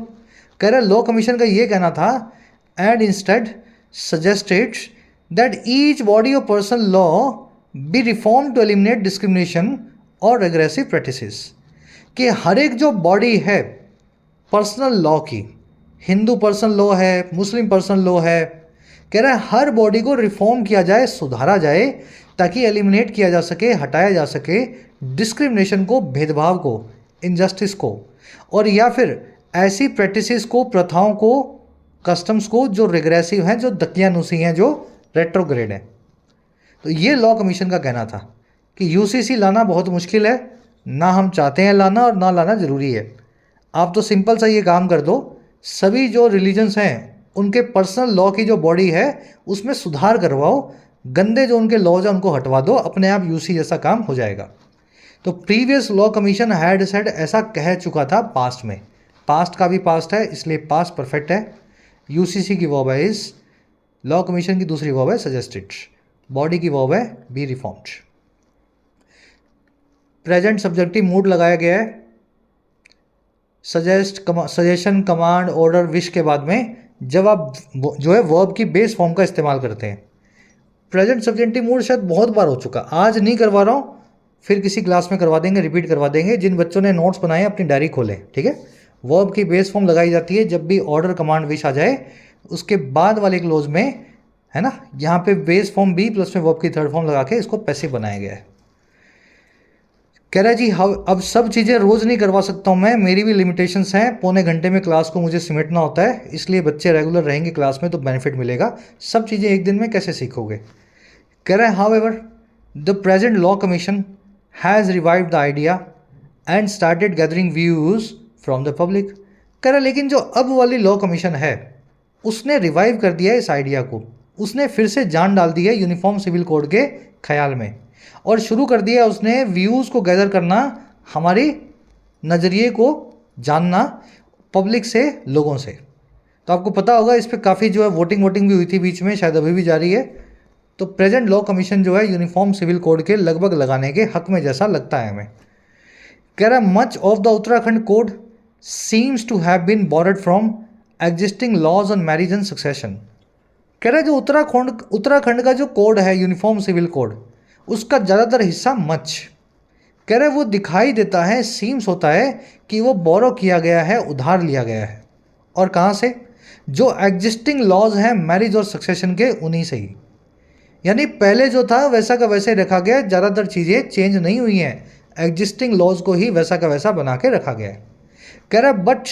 कह रहा है लॉ कमीशन का ये कहना था, and instead suggested that each body of personal law be reform to eliminate discrimination और रेग्रेसिव प्रैक्टिसेस। कि हर एक जो बॉडी है पर्सनल लॉ की, हिंदू पर्सनल लॉ है, मुस्लिम पर्सनल लॉ है, कह रहा है हर बॉडी को रिफॉर्म किया जाए, सुधारा जाए, ताकि एलिमिनेट किया जा सके, हटाया जा सके डिस्क्रिमिनेशन को, भेदभाव को, इनजस्टिस को, और या फिर ऐसी प्रैक्टिसेस को, प्रथाओं को, कस्टम्स को जो रिग्रेसिव हैं, जो दकियानुसी हैं, जो रेट्रोग्रेड हैं। तो ये लॉ कमीशन का कहना था कि यूसीसी लाना बहुत मुश्किल है, ना हम चाहते हैं लाना और ना लाना ज़रूरी है। आप तो सिंपल सा ये काम कर दो, सभी जो रिलीजन्स हैं उनके पर्सनल लॉ की जो बॉडी है उसमें सुधार करवाओ, गंदे जो उनके लॉज हैं उनको हटवा दो, अपने आप यूसी जैसा काम हो जाएगा। तो previous law commission had said ऐसा कह चुका था पास्ट में, पास्ट का भी पास्ट है इसलिए पास्ट परफेक्ट है। यूसीसी की वर्ब है इज, लॉ कमीशन की दूसरी वर्ब है सजेस्टेड, बॉडी की वर्ब है B reformed. Present subjective mood लगाया गया है suggest, suggestion, command, order, wish के बाद में जब आप जो है वर्ब की बेस फॉर्म का इस्तेमाल करते हैं। प्रेजेंट सब्जेक्टिव मूड शायद बहुत बार हो चुका, आज नहीं करवा रहा हूँ, फिर किसी क्लास में करवा देंगे, रिपीट करवा देंगे। जिन बच्चों ने नोट्स बनाए अपनी डायरी खोलें, ठीक है। वर्ब की बेस फॉर्म लगाई जाती है जब भी ऑर्डर, कमांड, विश आ जाए, उसके बाद वाले क्लोज में है ना, यहाँ पे बेस फॉर्म बी प्लस में वर्ब की थर्ड फॉर्म लगा के इसको पैसिव बनाया गया है। कह रहा है जी अब सब चीज़ें रोज़ नहीं करवा सकता हूँ मैं, मेरी भी लिमिटेशंस हैं, पौने घंटे में क्लास को मुझे सिमटना होता है, इसलिए बच्चे रेगुलर रहेंगे क्लास में तो बेनिफिट मिलेगा। सब चीज़ें एक दिन में कैसे सीखोगे। कह रहा है however the present law commission has revived the idea and started gathering views from the public. कह रहा है लेकिन जो अब वाली लॉ कमीशन है उसने रिवाइव कर दिया है इस आइडिया को, उसने फिर से जान डाल दी है यूनिफॉर्म सिविल कोड के ख्याल में और शुरू कर दिया उसने व्यूज़ को गैदर करना, हमारी नज़रिए को जानना पब्लिक से, लोगों से। तो आपको पता होगा इस पर काफ़ी जो है वोटिंग भी हुई थी बीच में, शायद अभी भी जारी है। तो प्रेजेंट लॉ कमीशन जो है यूनिफॉर्म सिविल कोड के लगभग लगाने के हक में जैसा लगता है हमें। कह रहा much of the Uttarakhand code seems to have been borrowed from existing laws on marriage and succession. कह रहा है जो उत्तराखंड का जो कोड है यूनिफॉर्म सिविल कोड, उसका ज़्यादातर हिस्सा मच, कह रहे वो दिखाई देता है, सीम्स होता है कि वो बोरो किया गया है, उधार लिया गया है। और कहाँ से? जो एग्जिस्टिंग लॉज हैं मैरिज और सक्सेशन के, उन्हीं से ही। यानी पहले जो था वैसा का वैसे रखा गया, ज़्यादातर चीज़ें चेंज नहीं हुई हैं, एग्जिस्टिंग लॉज को ही वैसा का वैसा बना के रखा गया है। कह रहा बट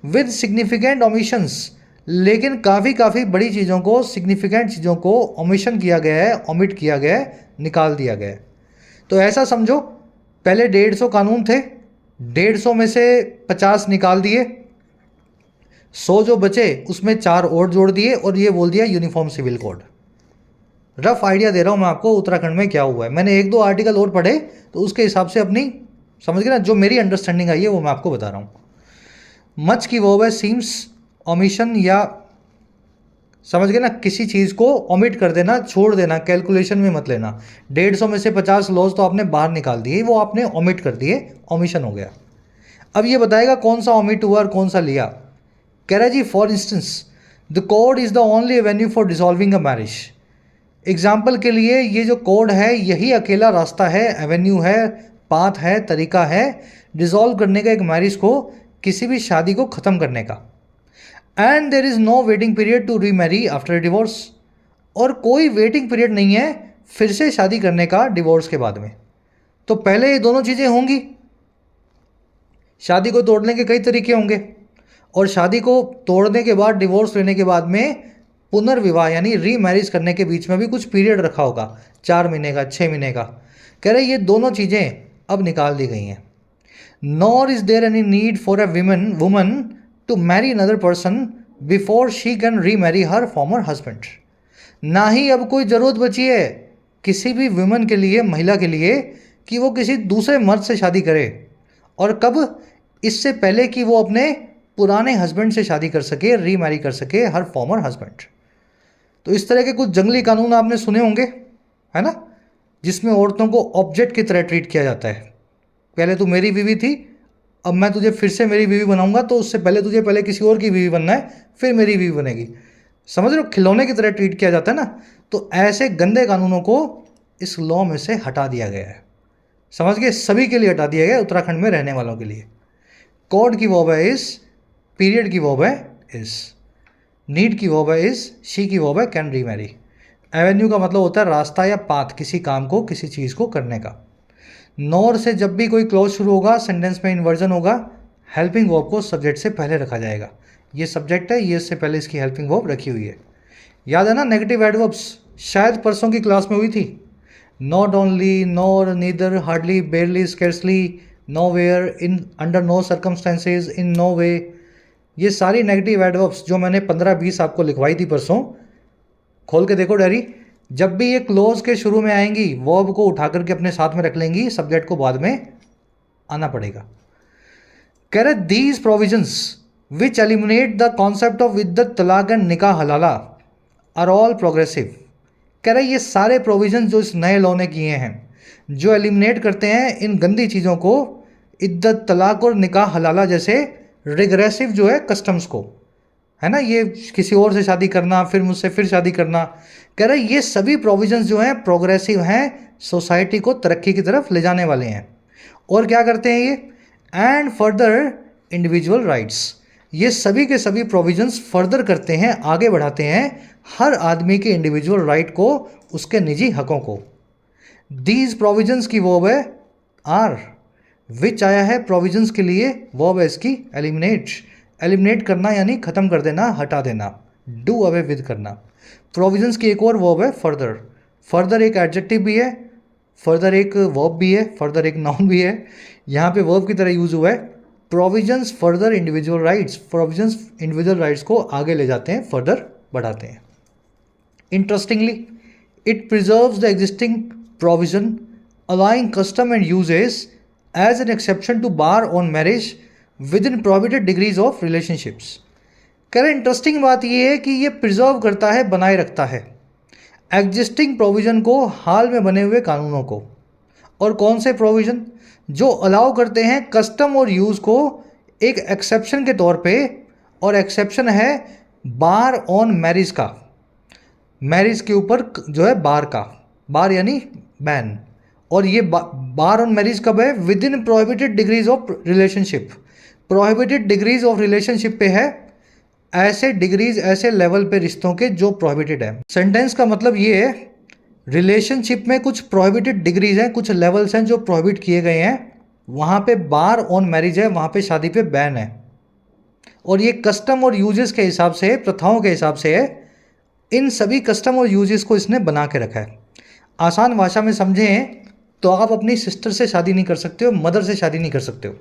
विद सिग्निफिकेंट ओमिशंस, लेकिन काफ़ी बड़ी चीज़ों को, सिग्निफिकेंट चीज़ों को ओमिशन किया गया है, ओमिट किया गया है, निकाल दिया गया है। तो ऐसा समझो पहले 150 कानून थे, 150 में से 50 निकाल दिए, 100 जो बचे उसमें 4 और जोड़ दिए और ये बोल दिया uniform civil code. Rough idea दे रहा हूँ मैं आपको उत्तराखंड में क्या हुआ है। मैंने 1-2 आर्टिकल और पढ़े तो उसके हिसाब से अपनी समझ गए ना, जो मेरी अंडरस्टैंडिंग आई है वो मैं आपको बता रहा हूँ। मच की वर्ब है सीम्स, ओमिशन या समझ गए ना, किसी चीज़ को ओमिट कर देना, छोड़ देना, कैलकुलेशन में मत लेना। 150 में से 50 लॉज तो आपने बाहर निकाल दिए, वो आपने ओमिट कर दिए, ओमिशन हो गया। अब ये बताएगा कौन सा ओमिट हुआ और कौन सा लिया। कह रहा है जी for instance the code is the only avenue for dissolving a marriage. Example के लिए ये जो कोड है यही अकेला रास्ता है, एवेन्यू है, पाथ है, तरीका है डिसॉल्व करने का एक मैरिज को, किसी भी शादी को ख़त्म करने का। And there is no waiting period to remarry after divorce, और कोई वेटिंग पीरियड नहीं है फिर से शादी करने का डिवोर्स के बाद में। तो पहले ये दोनों चीज़ें होंगी, शादी को तोड़ने के कई तरीके होंगे, और शादी को तोड़ने के बाद, डिवोर्स लेने के बाद में पुनर्विवाह यानी री मैरिज करने के बीच में भी कुछ पीरियड रखा होगा, 4 महीने का, 6 महीने का। कह रहे ये दोनों चीज़ें अब निकाल दी गई हैं। Nor is there any need for a woman to marry another person before she can remarry her former husband. ना ही अब कोई ज़रूरत बची है किसी भी वुमन के लिए, महिला के लिए, कि वो किसी दूसरे मर्द से शादी करे, और कब? इससे पहले कि वो अपने पुराने हस्बैंड से शादी कर सके, री मैरी कर सके हर फॉर्मर हस्बैंड। तो इस तरह के कुछ जंगली कानून आपने सुने होंगे, है ना, जिसमें औरतों को ऑब्जेक्ट की तरह ट्रीट किया जाता है। पहले तू मेरी बीवी थी, अब मैं तुझे फिर से मेरी बीवी बनाऊंगा, तो उससे पहले तुझे पहले किसी और की बीवी बनना है, फिर मेरी बीवी बनेगी। समझ रहे हो, खिलौने की तरह ट्रीट किया जाता है ना। तो ऐसे गंदे कानूनों को इस लॉ में से हटा दिया गया है, समझ गए, सभी के लिए हटा दिया गया, उत्तराखंड में रहने वालों के लिए। कोड की वर्ब है इज, पीरियड की वर्ब है इज, नीड की वर्ब है इज, शी की वर्ब है कैन री मैरी। एवेन्यू का मतलब होता है रास्ता या पाथ, किसी काम को, किसी चीज़ को करने का। नॉर से जब भी कोई क्लॉज शुरू होगा, सेंटेंस में इन्वर्जन होगा, हेल्पिंग वर्ब को सब्जेक्ट से पहले रखा जाएगा। ये सब्जेक्ट है, ये इससे पहले इसकी हेल्पिंग वर्ब रखी हुई है। याद है ना, नेगेटिव एडवर्ब्स शायद परसों की क्लास में हुई थी। Not only, nor, neither, hardly, barely, scarcely, nowhere, in, under no circumstances, in no way, ये सारी नेगेटिव एडवर्ब्स जो मैंने 15-20 आपको लिखवाई थी परसों, खोल के देखो डायरी। जब भी ये क्लोज के शुरू में आएंगी, वर्ब को उठा करके अपने साथ में रख लेंगी, सब्जेक्ट को बाद में आना पड़ेगा। कह रहे these provisions which eliminate the concept of इद्दत तलाक एंड निकाह हलाला आर ऑल प्रोग्रेसिव। कह रहे ये सारे प्रोविजन जो इस नए लॉ ने किए हैं, जो एलिमिनेट करते हैं इन गंदी चीज़ों को, इद्दत तलाक और निकाह हलाला जैसे रिग्रेसिव जो है कस्टम्स को, है ना, ये किसी और से शादी करना, फिर मुझसे फिर शादी करना, कह रहे ये सभी प्रोविजंस जो हैं प्रोग्रेसिव हैं, सोसाइटी को तरक्की की तरफ ले जाने वाले हैं। और क्या करते हैं ये, एंड फर्दर इंडिविजुअल राइट्स, ये सभी के सभी प्रोविजंस फर्दर करते हैं, आगे बढ़ाते हैं हर आदमी के इंडिविजुअल राइट को, उसके निजी हकों को। दीज प्रोविजंस की वर्ब है आर, विच आया है प्रोविजंस के लिए, वर्ब है इसकी एलिमिनेट। एलिमिनेट करना यानी ख़त्म कर देना, हटा देना, डू अवे विद करना। प्रोविजंस की एक और वर्ब है फर्दर। फर्दर एक एडजेक्टिव भी है, फर्दर एक वर्ब भी है, फर्दर एक नाउन भी है, यहाँ पे वर्ब की तरह यूज़ हुआ है। Provisions further individual rights, provisions individual rights को आगे ले जाते हैं, फर्दर बढ़ाते हैं। Interestingly it preserves the existing provision allowing custom and usages as an exception to bar on marriage within prohibited degrees of relationships. कह रहे इंटरेस्टिंग बात यह है कि ये प्रिजर्व करता है, बनाए रखता है एग्जिस्टिंग प्रोविज़न को, हाल में बने हुए कानूनों को। और कौन से प्रोविज़न, जो अलाउ करते हैं कस्टम और यूज़ को एक एक्सेप्शन के तौर पे, और एक्सेप्शन है बार ऑन मैरिज का, मैरिज के ऊपर जो है बार का, बार यानी बैन। और ये बार ऑन मैरिज कब है, with in prohibited degrees of relationship. Prohibited degrees of relationship पे है, ऐसे डिग्रीज, ऐसे लेवल पे रिश्तों के जो प्रोहिबिटेड है। सेंटेंस का मतलब ये है, रिलेशनशिप में कुछ प्रोहिबिटेड डिग्रीज हैं, कुछ लेवल्स हैं जो प्रोहिबिट किए गए हैं, वहाँ पे बार ऑन मैरिज है, वहाँ पे शादी पे बैन है। और ये कस्टम और यूजेस के हिसाब से, प्रथाओं के हिसाब से है, इन सभी कस्टम और यूजेस को इसने बना के रखा है। आसान भाषा में समझें तो आप अपनी सिस्टर से शादी नहीं कर सकते हो, मदर से शादी नहीं कर सकते हो।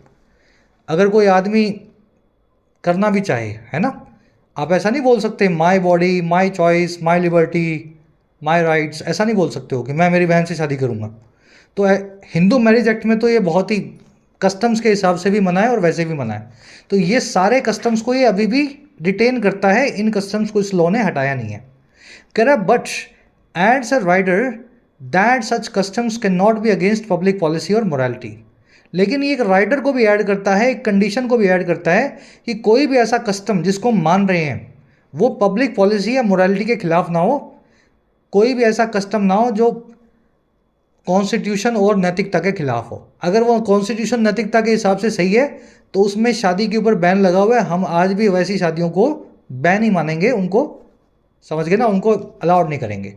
अगर कोई आदमी करना भी चाहे, है ना, आप ऐसा नहीं बोल सकते my body, my choice, my liberty, my rights, ऐसा नहीं बोल सकते हो कि मैं मेरी बहन से शादी करूँगा। तो हिंदू मैरिज एक्ट में तो ये बहुत ही कस्टम्स के हिसाब से भी मना है और वैसे भी मना है। तो ये सारे कस्टम्स को ये अभी भी रिटेन करता है, इन कस्टम्स को इस लॉ ने हटाया नहीं है। कह रहा but adds a rider that such customs cannot be against public policy और मोरालिटी। लेकिन ये एक राइडर को भी ऐड करता है, एक कंडीशन को भी ऐड करता है कि कोई भी ऐसा कस्टम जिसको हम मान रहे हैं वो पब्लिक पॉलिसी या मोरालिटी के खिलाफ ना हो, कोई भी ऐसा कस्टम ना हो जो कॉन्स्टिट्यूशन और नैतिकता के खिलाफ हो। अगर वो कॉन्स्टिट्यूशन नैतिकता के हिसाब से सही है तो उसमें शादी के ऊपर बैन लगा हुआ है, हम आज भी वैसी शादियों को बैन ही मानेंगे, उनको समझ गए ना, उनको अलाउड नहीं करेंगे।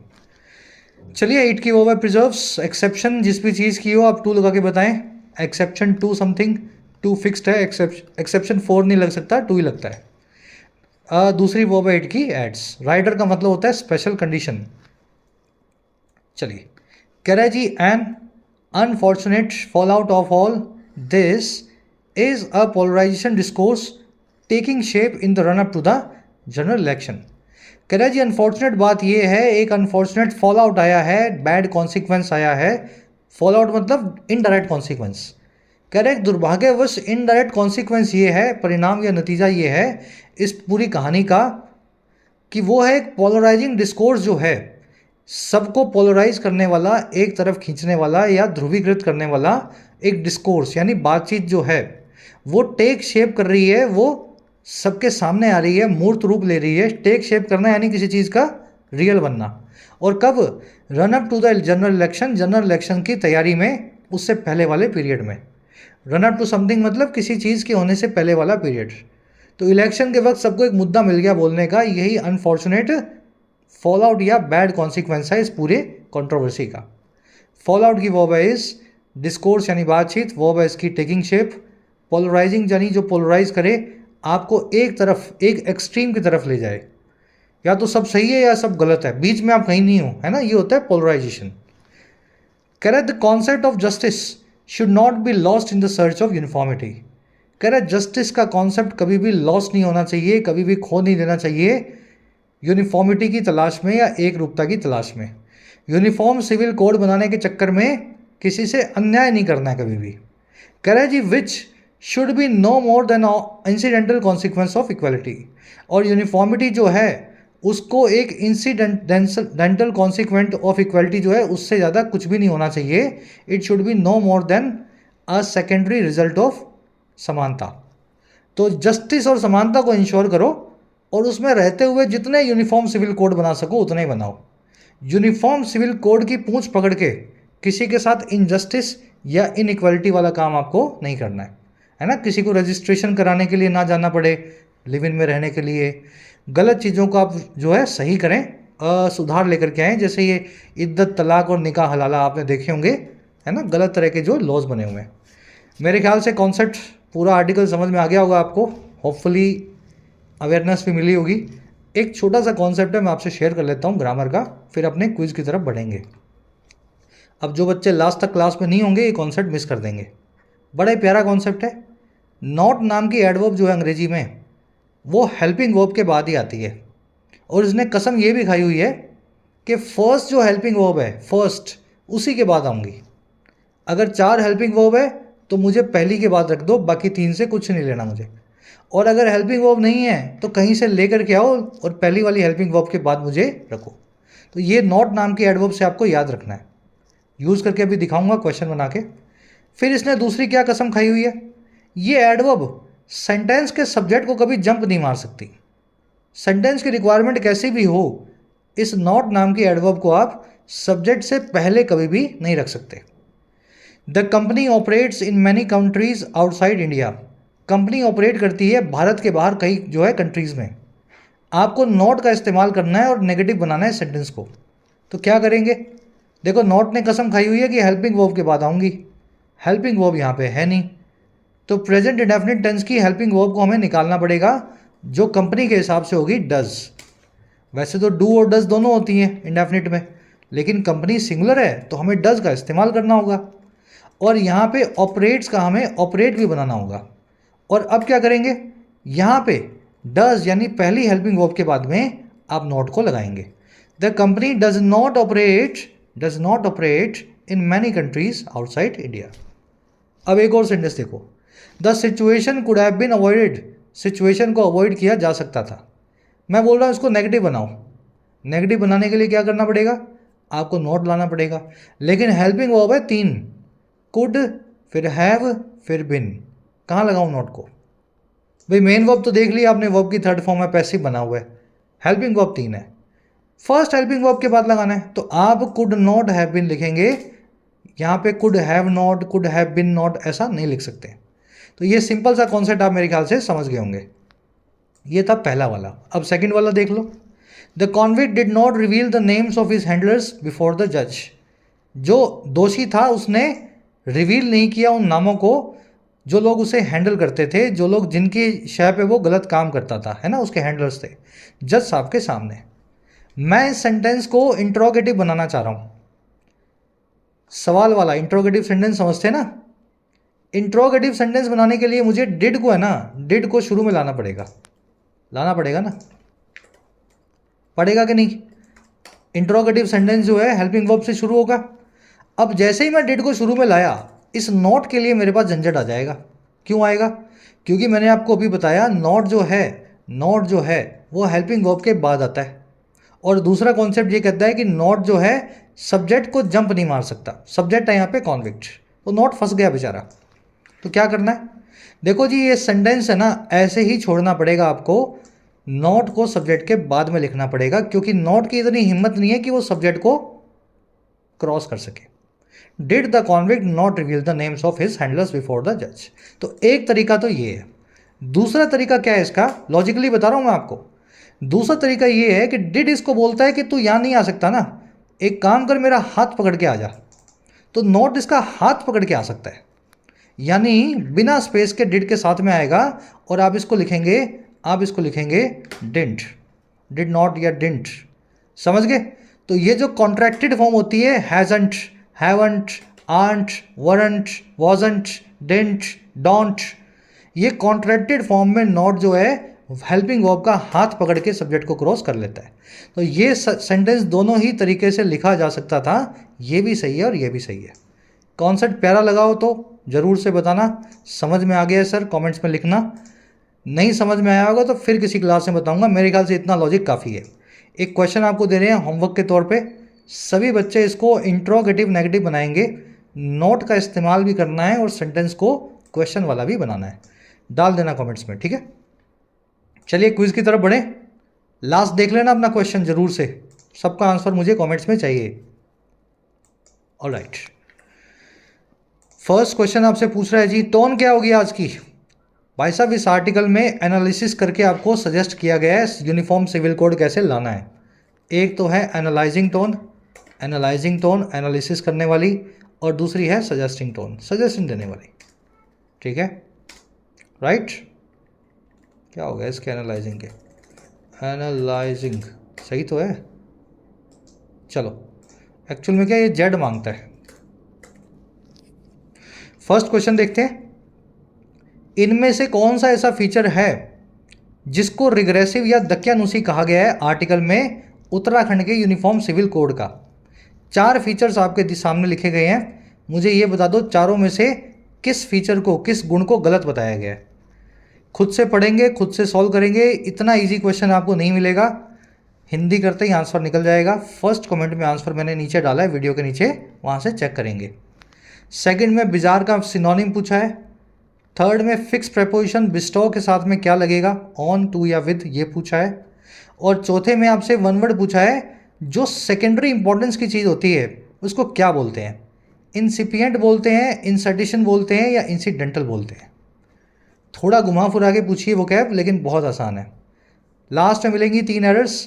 चलिए 8 की वो है प्रिजर्व्स एक्सेप्शन, जिस भी चीज़ की हो आप टू लगा के बताएं। Exception to something, to fixed है, एक्सेप्शन 4 नहीं लग सकता, 2 ही लगता है। दूसरी वो है 8 की एड्स, राइडर का मतलब होता है स्पेशल कंडीशन। चलिए कह रहा है जी, an unfortunate fallout of all this is a polarisation discourse taking shape in the run up to the general election. कह रहा है जी अनफॉर्चुनेट बात यह है, एक अनफॉर्चुनेट फॉल आउट आया है, बैड कॉन्सिक्वेंस आया है। फॉल आउट मतलब इनडायरेक्ट कॉन्सिक्वेंस। कह रहे हैं दुर्भाग्यवश इनडायरेक्ट कॉन्सिक्वेंस ये है, परिणाम या नतीजा ये है इस पूरी कहानी का, कि वो है एक पोलराइजिंग डिस्कोर्स जो है, सबको पोलराइज करने वाला, एक तरफ खींचने वाला या ध्रुवीकृत करने वाला एक डिस्कोर्स यानी बातचीत जो है वो टेक शेप कर रही है, वो सबके सामने आ रही है, मूर्त रूप ले रही है। टेक शेप करना यानी किसी चीज़ का रियल बनना। और कब, run up to the general election, general election की तैयारी में, उससे पहले वाले पीरियड में। रन अप टू समथिंग मतलब किसी चीज़ के होने से पहले वाला पीरियड। तो इलेक्शन के वक्त सबको एक मुद्दा मिल गया बोलने का, यही अनफॉर्चुनेट फॉल आउट या बैड कॉन्सिक्वेंस है इस पूरे कंट्रोवर्सी का। फॉल आउट की वर्ब है इस, डिस्कोर्स यानी बातचीत, वर्ब है इसकी टेकिंग शेप, पोलराइजिंग यानी जो पोलराइज करे, आपको एक तरफ, एक एक्सट्रीम की तरफ ले जाए, या तो सब सही है या सब गलत है, बीच में आप कहीं नहीं हो, है ना, ये होता है पोलराइजेशन। कह रहा है the concept of justice should not be lost in the search of uniformity. कह रहा है जस्टिस का कॉन्सेप्ट कभी भी लॉस्ट नहीं होना चाहिए, कभी भी खो नहीं देना चाहिए यूनिफॉर्मिटी की तलाश में या एक रूपता की तलाश में। यूनिफॉर्म सिविल कोड बनाने के चक्कर में किसी से अन्याय नहीं करना है कभी भी। कह रहा है जी which should be no more than incidental consequence of equality. और यूनिफॉर्मिटी जो है उसको एक इंसिडेंटल कॉन्सिक्वेंट ऑफ इक्वालिटी जो है उससे ज़्यादा कुछ भी नहीं होना चाहिए। It should be no more than a secondary result of समानता। तो जस्टिस और समानता को इंश्योर करो और उसमें रहते हुए जितने यूनिफॉर्म सिविल कोड बना सको उतने ही बनाओ। यूनिफॉर्म सिविल कोड की पूंछ पकड़ के किसी के साथ इनजस्टिस या इनइक्वालिटी वाला काम आपको नहीं करना है ना। किसी को रजिस्ट्रेशन कराने के लिए ना जाना पड़े, लिव इन में रहने के लिए। गलत चीज़ों को आप जो है सही करें, सुधार लेकर के आएँ। जैसे ये इद्दत, तलाक और निकाह हलाला आपने देखे होंगे, है ना, गलत तरह के जो लॉज बने हुए हैं। मेरे ख्याल से कॉन्सेप्ट पूरा आर्टिकल समझ में आ गया होगा आपको, होपफुली अवेयरनेस भी मिली होगी। एक छोटा सा कॉन्सेप्ट है, मैं आपसे शेयर कर लेता हूँ ग्रामर का, फिर अपने क्विज की तरफ बढ़ेंगे। अब जो बच्चे लास्ट तक क्लास में नहीं होंगे ये कॉन्सेप्ट मिस कर देंगे। बड़ा ही प्यारा कॉन्सेप्ट है। नॉट नाम की एडवर्ब जो है अंग्रेजी में वो हेल्पिंग वर्ब के बाद ही आती है, और इसने कसम ये भी खाई हुई है कि फर्स्ट जो हेल्पिंग वर्ब है फर्स्ट उसी के बाद आऊँगी। अगर 4 हेल्पिंग वर्ब है तो मुझे पहली के बाद रख दो, बाकी 3 से कुछ नहीं लेना मुझे। और अगर हेल्पिंग वर्ब नहीं है तो कहीं से लेकर के आओ और पहली वाली हेल्पिंग वर्ब के बाद मुझे रखो। तो ये नॉट नाम की एडवर्ब से आपको याद रखना है। यूज़ करके अभी दिखाऊंगा क्वेश्चन बना के। फिर इसने दूसरी क्या कसम खाई हुई है, ये एडवर्ब सेंटेंस के सब्जेक्ट को कभी जंप नहीं मार सकती। सेंटेंस की रिक्वायरमेंट कैसी भी हो, इस नॉट नाम की एडवर्ब को आप सब्जेक्ट से पहले कभी भी नहीं रख सकते। The company operates in many countries outside India. Company operate करती है भारत के बाहर कई जो है कंट्रीज़ में। आपको नॉट का इस्तेमाल करना है और नेगेटिव बनाना है सेंटेंस को। तो क्या करेंगे, देखो नॉट ने कसम खाई हुई है कि हेल्पिंग वर्ब के बाद आऊँगी, हेल्पिंग वर्ब यहाँ पे है नहीं, तो प्रेजेंट इंडेफिनिट टेंस की हेल्पिंग वर्ब को हमें निकालना पड़ेगा जो कंपनी के हिसाब से होगी डज। वैसे तो डू और डज दोनों होती हैं इंडेफिनिट में, लेकिन कंपनी सिंगुलर है तो हमें डज का इस्तेमाल करना होगा। और यहाँ पे ऑपरेट्स का हमें ऑपरेट भी बनाना होगा। और अब क्या करेंगे, यहाँ पे डज यानी पहली हेल्पिंग वर्ब के बाद में आप नॉट को लगाएंगे। The company does not operate in many countries outside India. अब एक और सेंटेंस देखो, the situation could have been avoided. Situation को अवॉइड किया जा सकता था। मैं बोल रहा हूँ इसको नेगेटिव बनाओ। नेगेटिव बनाने के लिए क्या करना पड़ेगा, आपको नॉट लाना पड़ेगा। लेकिन हेल्पिंग वर्ब है 3, कुड, फिर हैव, फिर बिन। कहाँ लगाऊँ नॉट को, भाई मेन वर्ब तो देख लिया आपने, वर्ब की थर्ड फॉर्म है, पैसिव बना हुआ है। हेल्पिंग वर्ब 3 है, फर्स्ट हेल्पिंग वर्ब के बाद लगाना है। तो आप कुड नॉट हैव बिन लिखेंगे, यहाँ पे could have not, could have been not ऐसा नहीं लिख सकते। तो ये सिंपल सा कॉन्सेप्ट आप मेरे ख्याल से समझ गए होंगे। ये था पहला वाला। अब सेकंड वाला देख लो, the convict did not reveal the names of his handlers before the जज। जो दोषी था उसने रिवील नहीं किया उन नामों को जो लोग उसे हैंडल करते थे, जो लोग जिनकी शय पे वो गलत काम करता था, है ना, उसके हैंडलर्स थे, जज साहब के सामने। मैं इस सेंटेंस को इंट्रोगेटिव बनाना चाह रहा हूँ, सवाल वाला इंट्रोगेटिव सेंटेंस समझते हैं ना। इंट्रोगेटिव सेंटेंस बनाने के लिए मुझे डिड को है ना, डिड को शुरू में लाना पड़ेगा ना, पड़ेगा कि नहीं। इंट्रोगेटिव सेंटेंस जो है हेल्पिंग वर्ब से शुरू होगा। अब जैसे ही मैं डिड को शुरू में लाया, इस नॉट के लिए मेरे पास झंझट आ जाएगा। क्यों आएगा, क्योंकि मैंने आपको अभी बताया नॉट जो है वो हेल्पिंग वर्ब के बाद आता है। और दूसरा कॉन्सेप्ट ये कहता है कि नॉट जो है सब्जेक्ट को जंप नहीं मार सकता। सब्जेक्ट है यहाँ पे कॉन्विक्ट, तो नॉट फंस गया बेचारा। तो क्या करना है, देखो जी ये सेंटेंस है ना, ऐसे ही छोड़ना पड़ेगा आपको। नॉट को सब्जेक्ट के बाद में लिखना पड़ेगा, क्योंकि नॉट की इतनी हिम्मत नहीं है कि वो सब्जेक्ट को क्रॉस कर सके। Did the convict not reveal the names of his handlers before the जज। तो एक तरीका तो ये है। दूसरा तरीका क्या है इसका, लॉजिकली बता रहा हूँ मैं आपको। दूसरा तरीका ये है कि डिड इसको बोलता है कि तू यहाँ नहीं आ सकता ना, एक काम कर मेरा हाथ पकड़ के आ जा। तो नॉट इसका हाथ पकड़ के आ सकता है, यानी बिना स्पेस के डिड के साथ में आएगा। और आप इसको लिखेंगे डिडंट, डिड नॉट या डिडंट, समझ गए। तो ये जो कॉन्ट्रैक्टेड फॉर्म होती है, hasn't, haven't, aren't, weren't, wasn't, didn't, don't, ये कॉन्ट्रैक्टेड फॉर्म में नॉट जो है हेल्पिंग वर्ब का हाथ पकड़ के सब्जेक्ट को क्रॉस कर लेता है। तो ये सेंटेंस दोनों ही तरीके से लिखा जा सकता था, ये भी सही है और ये भी सही है। कॉन्सेप्ट प्यारा लगा हो तो ज़रूर से बताना। समझ में आ गया है सर कमेंट्स में लिखना। नहीं समझ में आया होगा तो फिर किसी क्लास में बताऊंगा। मेरे ख्याल से इतना लॉजिक काफ़ी है। एक क्वेश्चन आपको दे रहे हैं होमवर्क के तौर पे, सभी बच्चे इसको इंट्रोगेटिव नेगेटिव बनाएंगे, नोट का इस्तेमाल भी करना है और सेंटेंस को क्वेश्चन वाला भी बनाना है। डाल देना कमेंट्स में, ठीक है। चलिए क्विज़ की तरफ बढ़े। लास्ट देख लेना अपना क्वेश्चन ज़रूर से, सबका आंसर मुझे कमेंट्स में चाहिए। ऑलराइट, फर्स्ट क्वेश्चन आपसे पूछ रहा है जी, टोन क्या होगी आज की? भाई साहब इस आर्टिकल में एनालिसिस करके आपको सजेस्ट किया गया है यूनिफॉर्म सिविल कोड कैसे लाना है। एक तो है एनालाइजिंग टोन, एनालिसिस करने वाली, और दूसरी है सजेस्टिंग टोन, सजेशन देने वाली, ठीक है। राइट, क्या हो गया इसके एनालाइजिंग के? एनालाइजिंग सही तो है। चलो, एक्चुअल में क्या ये जेड मांगता है। फर्स्ट क्वेश्चन देखते हैं, इनमें से कौन सा ऐसा फीचर है जिसको रिग्रेसिव या दक्यानुसी कहा गया है आर्टिकल में उत्तराखंड के यूनिफॉर्म सिविल कोड का? 4 फीचर्स आपके सामने लिखे गए हैं, मुझे ये बता दो चारों में से किस फीचर को, किस गुण को गलत बताया गया है। खुद से पढ़ेंगे, खुद से सॉल्व करेंगे, इतना इजी क्वेश्चन आपको नहीं मिलेगा। हिंदी करते ही आंसर निकल जाएगा। फर्स्ट कमेंट में आंसर मैंने नीचे डाला है वीडियो के नीचे, वहाँ से चेक करेंगे। सेकंड में बिजार का सिनोनिम पूछा है। थर्ड में फिक्स प्रेपोजिशन बिस्टो के साथ में क्या लगेगा, ऑन, टू या विद, ये पूछा है। और चौथे में आपसे वन वर्ड पूछा है, जो सेकेंडरी इंपॉर्टेंस की चीज़ होती है उसको क्या बोलते हैं? इंसिपिएंट बोलते हैं, इंसर्टिशन बोलते हैं, या इंसिडेंटल बोलते हैं? थोड़ा घुमा फुरा के पूछिए वो कैब, लेकिन बहुत आसान है। लास्ट में मिलेंगी 3 एरर्स।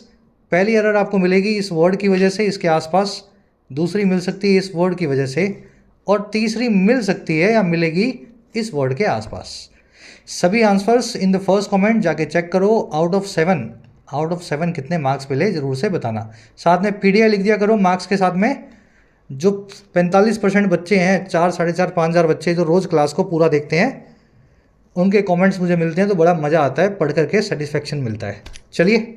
पहली एरर आपको मिलेगी इस वर्ड की वजह से, इसके आसपास, दूसरी मिल सकती है इस वर्ड की वजह से, और तीसरी मिल सकती है या मिलेगी इस वर्ड के आसपास। सभी answers in the first comment जाके चेक करो। आउट ऑफ 7 कितने मार्क्स मिले ज़रूर से बताना। साथ में पीडीआई लिख दिया करो मार्क्स के साथ में। जो 45% बच्चे हैं, 4, 4.5, 5,000 बच्चे जो रोज़ क्लास को पूरा देखते हैं, उनके कमेंट्स मुझे मिलते हैं तो बड़ा मज़ा आता है, पढ़ करके सेटिस्फेक्शन मिलता है। चलिए।